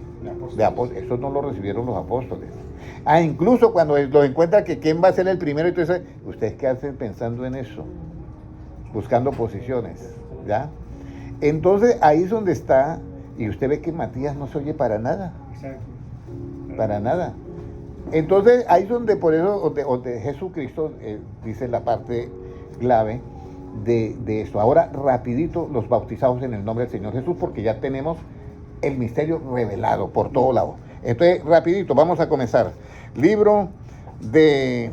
De apóstoles. Eso no lo recibieron los apóstoles. Incluso cuando los encuentra que quién va a ser el primero, entonces, ¿ustedes qué hacen pensando en eso? Buscando posiciones, ¿ya? Entonces ahí es donde está, y usted ve que Matías no se oye para nada. Exacto. Para nada. Entonces ahí es donde, por eso, donde Jesucristo dice la parte clave de esto. Ahora, rapidito, los bautizados en el nombre del Señor Jesús, porque ya tenemos el misterio revelado por todo lado. Entonces, rapidito, vamos a comenzar. Libro de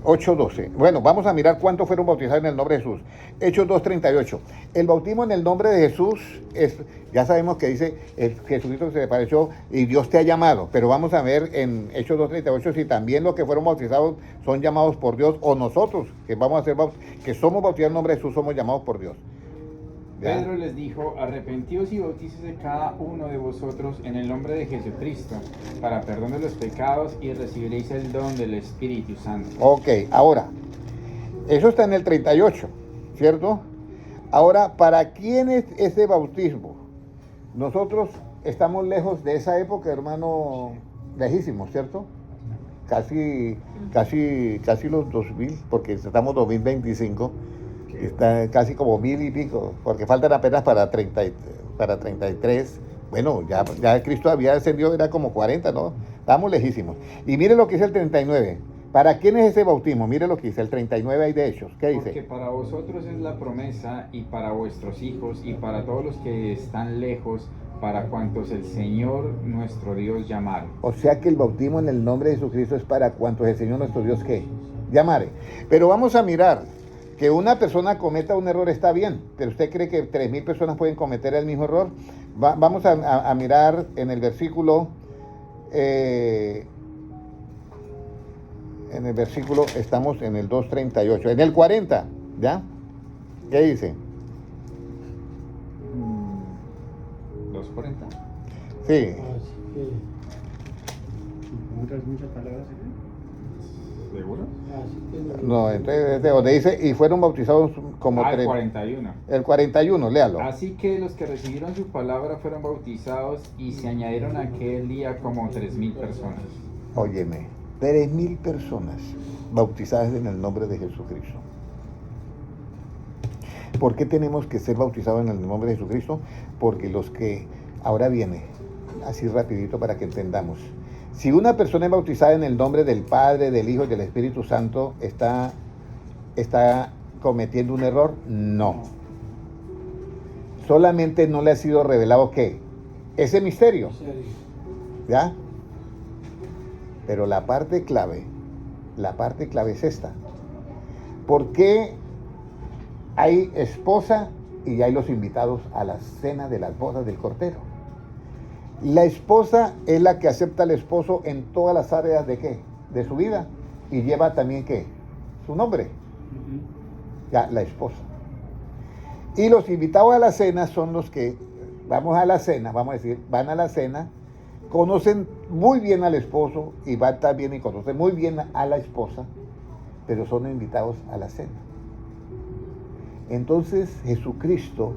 8:12. Bueno, vamos a mirar cuántos fueron bautizados en el nombre de Jesús. Hechos 2:38. El bautismo en el nombre de Jesús es, ya sabemos que dice Jesucristo se le apareció y Dios te ha llamado, pero vamos a ver en Hechos 2:38 si también los que fueron bautizados son llamados por Dios o nosotros que vamos a ser que somos bautizados en el nombre de Jesús somos llamados por Dios. ¿Ya? Pedro les dijo, arrepentíos y bautícese cada uno de vosotros en el nombre de Jesucristo, para perdón de los pecados y recibiréis el don del Espíritu Santo. Ok, ahora, eso está en el 38, ¿cierto? Ahora, ¿para quién es ese bautismo? Nosotros estamos lejos de esa época, hermano, lejísimos, ¿cierto? Casi los 2000, porque estamos 2025. Está casi como 1000 y pico, porque faltan apenas para 33. Bueno, ya Cristo había ascendido, era como 40, ¿no? Estamos lejísimos. Y mire lo que dice el 39. ¿Para quién es ese bautismo? Mire lo que dice el 39 ahí de Hechos. ¿Qué dice? Porque para vosotros es la promesa y para vuestros hijos y para todos los que están lejos, para cuantos el Señor nuestro Dios llamare. O sea que el bautismo en el nombre de Jesucristo es para cuantos el Señor nuestro Dios, ¿qué? Llamare. Pero vamos a mirar, que una persona cometa un error está bien, pero ¿usted cree que 3.000 personas pueden cometer el mismo error? Vamos a mirar en el versículo, estamos en el 2:38, en el 40, ¿ya? ¿Qué dice? 2:40. Sí. Muchas palabras. ¿Seguro? No, entonces donde dice, y fueron bautizados como el 3. 41. El 41, léalo. Así que los que recibieron su palabra fueron bautizados y se añadieron aquel día como 3.000 personas. Óyeme, 3.000 personas bautizadas en el nombre de Jesucristo. ¿Por qué tenemos que ser bautizados en el nombre de Jesucristo? Porque los que, ahora viene, así rapidito para que entendamos. Si una persona es bautizada en el nombre del Padre, del Hijo y del Espíritu Santo, ¿está cometiendo un error? No. Solamente no le ha sido revelado ¿qué? Ese misterio. ¿Ya? Pero la parte clave es esta. ¿Por qué hay esposa y hay los invitados a la cena de las bodas del Cordero? La esposa es la que acepta al esposo en todas las áreas de ¿qué? De su vida. Y lleva también ¿qué? Su nombre. Ya, la esposa. Y los invitados a la cena son los que vamos a la cena, vamos a decir, van a la cena, conocen muy bien al esposo y van también y conocen muy bien a la esposa, pero son invitados a la cena. Entonces Jesucristo,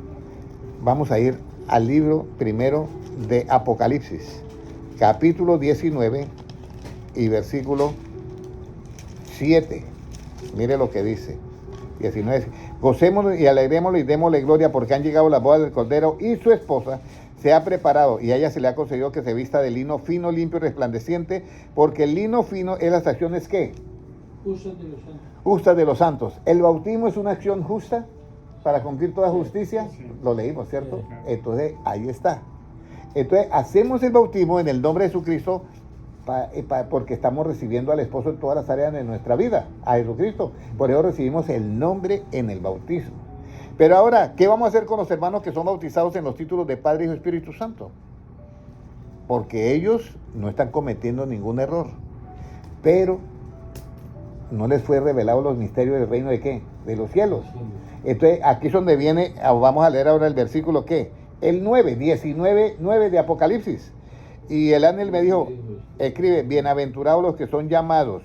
vamos a ir al libro primero de Apocalipsis, capítulo 19 y versículo 7. Mire lo que dice. 19. Gocémonos y alegrémonos y démosle gloria porque han llegado las bodas del Cordero y su esposa se ha preparado y a ella se le ha concedido que se vista de lino fino, limpio y resplandeciente, porque el lino fino es las acciones ¿qué? Justas de los santos. El bautismo es una acción justa para cumplir toda justicia. Lo leímos, ¿cierto? Entonces, ahí está. Entonces, hacemos el bautismo en el nombre de Jesucristo porque estamos recibiendo al esposo en todas las áreas de nuestra vida, a Jesucristo. Por eso recibimos el nombre en el bautismo. Pero ahora, ¿qué vamos a hacer con los hermanos que son bautizados en los títulos de Padre, Hijo y Espíritu Santo? Porque ellos no están cometiendo ningún error, pero no les fue revelado los misterios del reino de ¿qué? De los cielos. Entonces, aquí es donde viene, vamos a leer ahora el versículo ¿qué? El 19 de Apocalipsis. Y el ángel me dijo, escribe, bienaventurados los que son llamados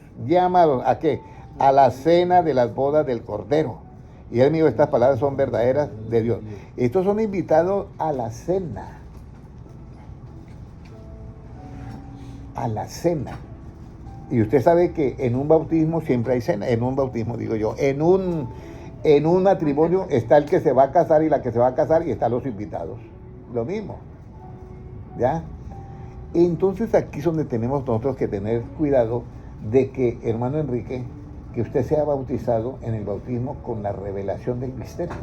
¿a qué? A la cena de las bodas del Cordero. Y él me dijo, estas palabras son verdaderas de Dios. Estos son invitados a la cena. A la cena. Y usted sabe que en un bautismo siempre hay cena. En un bautismo, digo yo, en un matrimonio está el que se va a casar y la que se va a casar y están los invitados. Lo mismo. ¿Ya? Entonces aquí es donde tenemos nosotros que tener cuidado de que, hermano Enrique, que usted sea bautizado en el bautismo con la revelación del misterio.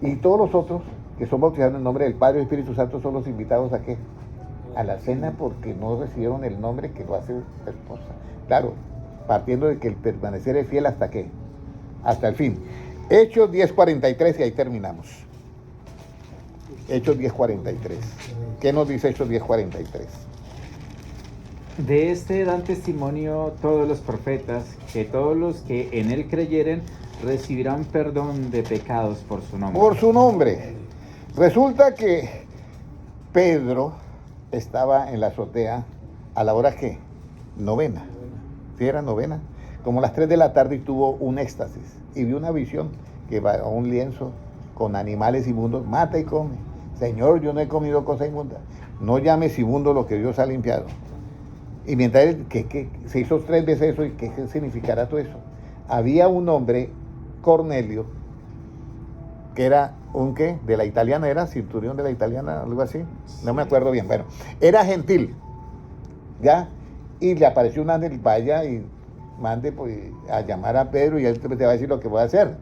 Y todos los otros que son bautizados en el nombre del Padre y Espíritu Santo son los invitados ¿a qué? A la cena, porque no recibieron el nombre que lo hace la esposa. Claro, partiendo de que el permanecer es fiel hasta qué? Hasta el fin. Hechos 10:43 y ahí terminamos. Hechos 10:43. ¿Qué nos dice Hechos 10:43? De este dan testimonio todos los profetas, que todos los que en él creyeren recibirán perdón de pecados por su nombre. Por su nombre. Resulta que Pedro estaba en la azotea a la hora ¿qué? Novena. ¿Sí era novena? Como las 3 de la tarde y tuvo un éxtasis. Y vio una visión que va a un lienzo con animales inmundos. Mata y come. Señor, yo no he comido cosa inmunda. No llames inmundo lo que Dios ha limpiado. Y mientras él, que se hizo 3 veces eso, ¿y qué significará todo eso? Había un hombre, Cornelio, que era un ¿qué? De la italiana, era centurión de la italiana, algo así. No me acuerdo bien. Bueno, era gentil, ¿ya? Y le apareció un ángel, vaya y mande pues, a llamar a Pedro y él te va a decir lo que voy a hacer.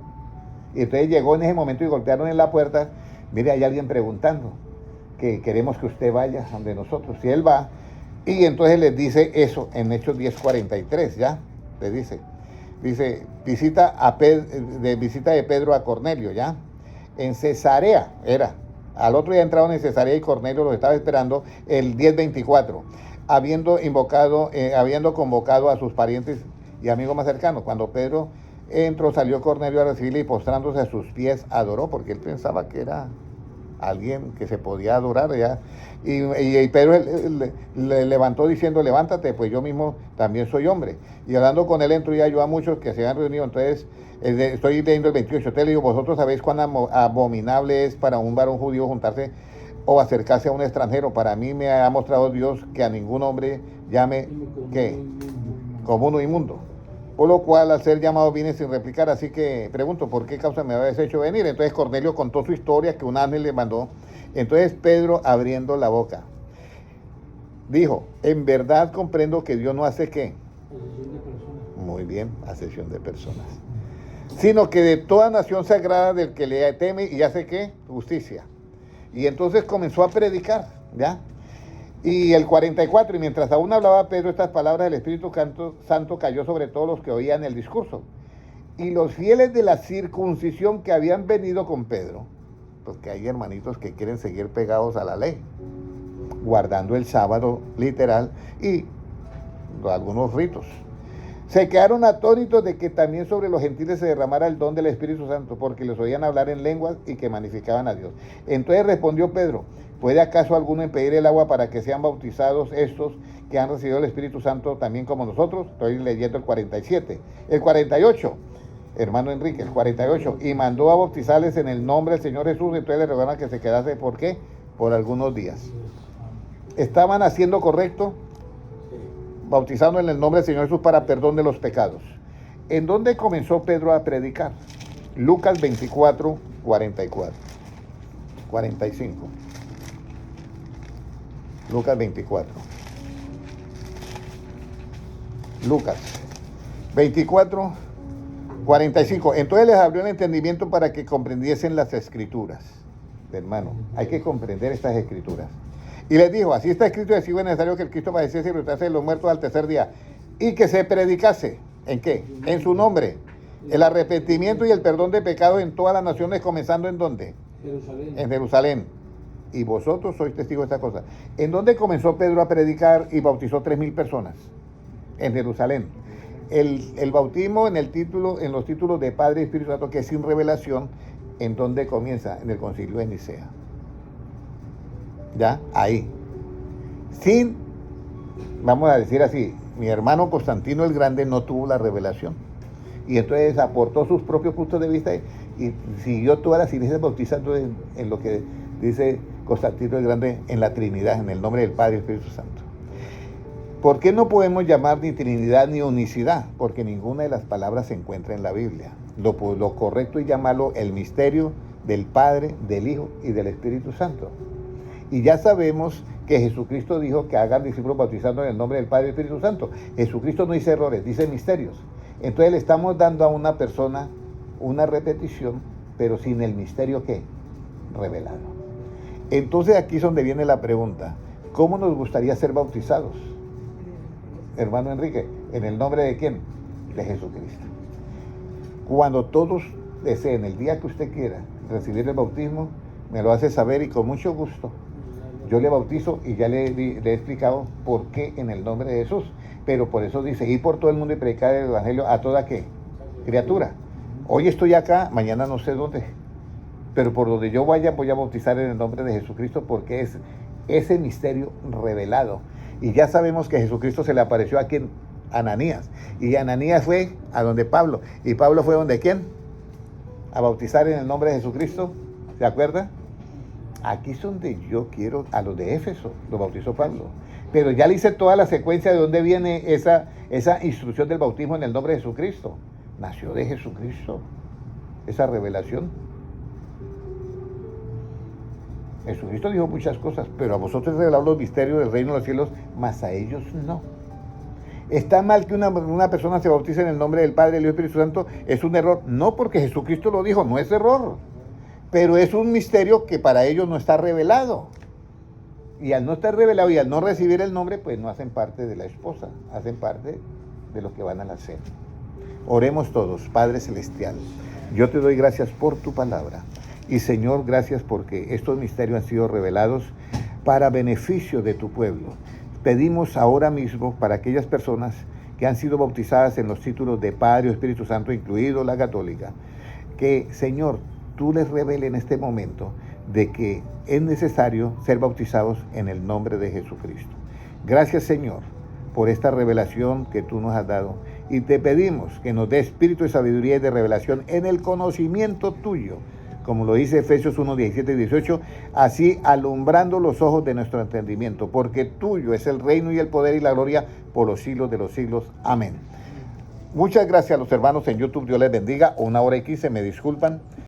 Y entonces llegó en ese momento y golpearon en la puerta. Mire, hay alguien preguntando que queremos que usted vaya donde nosotros. Si él va, y entonces les dice eso en Hechos 10:43, ¿ya? Les dice, Dice, visita de Pedro a Cornelio, ¿ya? En Cesarea era. Al otro día entraron en Cesarea y Cornelio los estaba esperando el 10:24, habiendo convocado a sus parientes y amigos más cercanos. Cuando Pedro entró, salió Cornelio a recibirle y postrándose a sus pies adoró, porque él pensaba que era alguien que se podía adorar, ¿ya? Y Pedro le levantó diciendo, levántate, pues yo mismo también soy hombre. Y hablando con él entró y halló a muchos que se habían reunido. Entonces, estoy leyendo el 28, te le digo, vosotros sabéis cuán abominable es para un varón judío juntarse o acercarse a un extranjero. Para mí me ha mostrado Dios que a ningún hombre llame, ¿qué? Como uno inmundo. Por lo cual, al ser llamado, vine sin replicar. Así que pregunto, ¿por qué causa me habéis hecho venir? Entonces Cornelio contó su historia que un ángel le mandó. Entonces Pedro, abriendo la boca, dijo, en verdad comprendo que Dios no hace ¿qué? Asesión de personas. Muy bien, asesión de personas. Sino que de toda nación sagrada del que le teme y hace ¿qué? Justicia. Y entonces comenzó a predicar, ¿ya? Y el 44, y mientras aún hablaba Pedro estas palabras, el Espíritu Santo cayó sobre todos los que oían el discurso. Y los fieles de la circuncisión que habían venido con Pedro, porque hay hermanitos que quieren seguir pegados a la ley, guardando el sábado literal y algunos ritos, se quedaron atónitos de que también sobre los gentiles se derramara el don del Espíritu Santo, porque les oían hablar en lenguas y que magnificaban a Dios. Entonces respondió Pedro, ¿puede acaso alguno impedir el agua para que sean bautizados estos que han recibido el Espíritu Santo también como nosotros? Estoy leyendo el 47. El 48, hermano Enrique, el 48, y mandó a bautizarles en el nombre del Señor Jesús. Entonces les rogaron que se quedase, ¿por qué? Por algunos días. ¿Estaban haciendo correcto? Bautizando en el nombre del Señor Jesús para perdón de los pecados. ¿En dónde comenzó Pedro a predicar? Lucas 24, 45. Lucas 24. Lucas 24, 45. Entonces les abrió el entendimiento para que comprendiesen las escrituras. Hermano, hay que comprender estas escrituras. Y les dijo, así está escrito, y así fue necesario que el Cristo padeciese y resucitase de los muertos al tercer día. Y que se predicase, ¿en qué? En su nombre. El arrepentimiento y el perdón de pecados en todas las naciones, comenzando ¿en dónde? Jerusalén. En Jerusalén. Y vosotros sois testigos de esta cosa. ¿En dónde comenzó Pedro a predicar y bautizó 3,000 personas? En Jerusalén. El bautismo en los títulos de Padre y Espíritu Santo, que es sin revelación, ¿en dónde comienza? En el concilio de Nicea. ¿Ya? Ahí. Vamos a decir así, mi hermano Constantino el Grande no tuvo la revelación. Y entonces aportó sus propios puntos de vista y siguió todas las iglesias bautizando en lo que dice Constantino el Grande, en la Trinidad, en el nombre del Padre y Espíritu Santo. ¿Por qué no podemos llamar ni Trinidad ni unicidad? Porque ninguna de las palabras se encuentra en la Biblia. Lo correcto es llamarlo el misterio del Padre, del Hijo y del Espíritu Santo. Y ya sabemos que Jesucristo dijo que hagan discípulos bautizando en el nombre del Padre y del Espíritu Santo. Jesucristo no dice errores, dice misterios. Entonces le estamos dando a una persona una repetición, pero sin el misterio ¿qué? Revelado. Entonces aquí es donde viene la pregunta, ¿cómo nos gustaría ser bautizados? Hermano Enrique, ¿en el nombre de quién? De Jesucristo. Cuando todos deseen, el día que usted quiera recibir el bautismo, me lo hace saber y con mucho gusto yo le bautizo, y ya le he explicado por qué en el nombre de Jesús. Pero por eso dice, ir por todo el mundo y predicar el evangelio a toda ¿qué? Criatura. Hoy estoy acá, mañana no sé dónde, pero por donde yo vaya voy a bautizar en el nombre de Jesucristo, porque es ese misterio revelado. Y ya sabemos que Jesucristo se le apareció aquí en Ananías, y Ananías fue a donde Pablo, y Pablo fue donde ¿quién? A bautizar en el nombre de Jesucristo. ¿Se acuerda? Aquí es donde yo quiero, a los de Éfeso, lo bautizó Pablo. Pero ya le hice toda la secuencia de dónde viene esa instrucción del bautismo en el nombre de Jesucristo. Nació de Jesucristo, esa revelación. Jesucristo dijo muchas cosas, pero a vosotros revelado los misterios del reino de los cielos, mas a ellos no. ¿Está mal que una persona se bautice en el nombre del Padre, del Hijo y del Espíritu Santo? Es un error. No, porque Jesucristo lo dijo, no es error. Pero es un misterio que para ellos no está revelado. Y al no estar revelado y al no recibir el nombre, pues no hacen parte de la esposa, hacen parte de los que van a la cena. Oremos todos. Padre Celestial, yo te doy gracias por tu palabra. Y Señor, gracias porque estos misterios han sido revelados para beneficio de tu pueblo. Pedimos ahora mismo para aquellas personas que han sido bautizadas en los títulos de Padre o Espíritu Santo, incluido la católica, que, Señor, tú les reveles en este momento de que es necesario ser bautizados en el nombre de Jesucristo. Gracias, Señor, por esta revelación que tú nos has dado. Y te pedimos que nos dé espíritu de sabiduría y de revelación en el conocimiento tuyo, como lo dice Efesios 1, 17 y 18, así alumbrando los ojos de nuestro entendimiento, porque tuyo es el reino y el poder y la gloria por los siglos de los siglos. Amén. Muchas gracias a los hermanos en YouTube, Dios les bendiga. 1 hora y 15, me disculpan.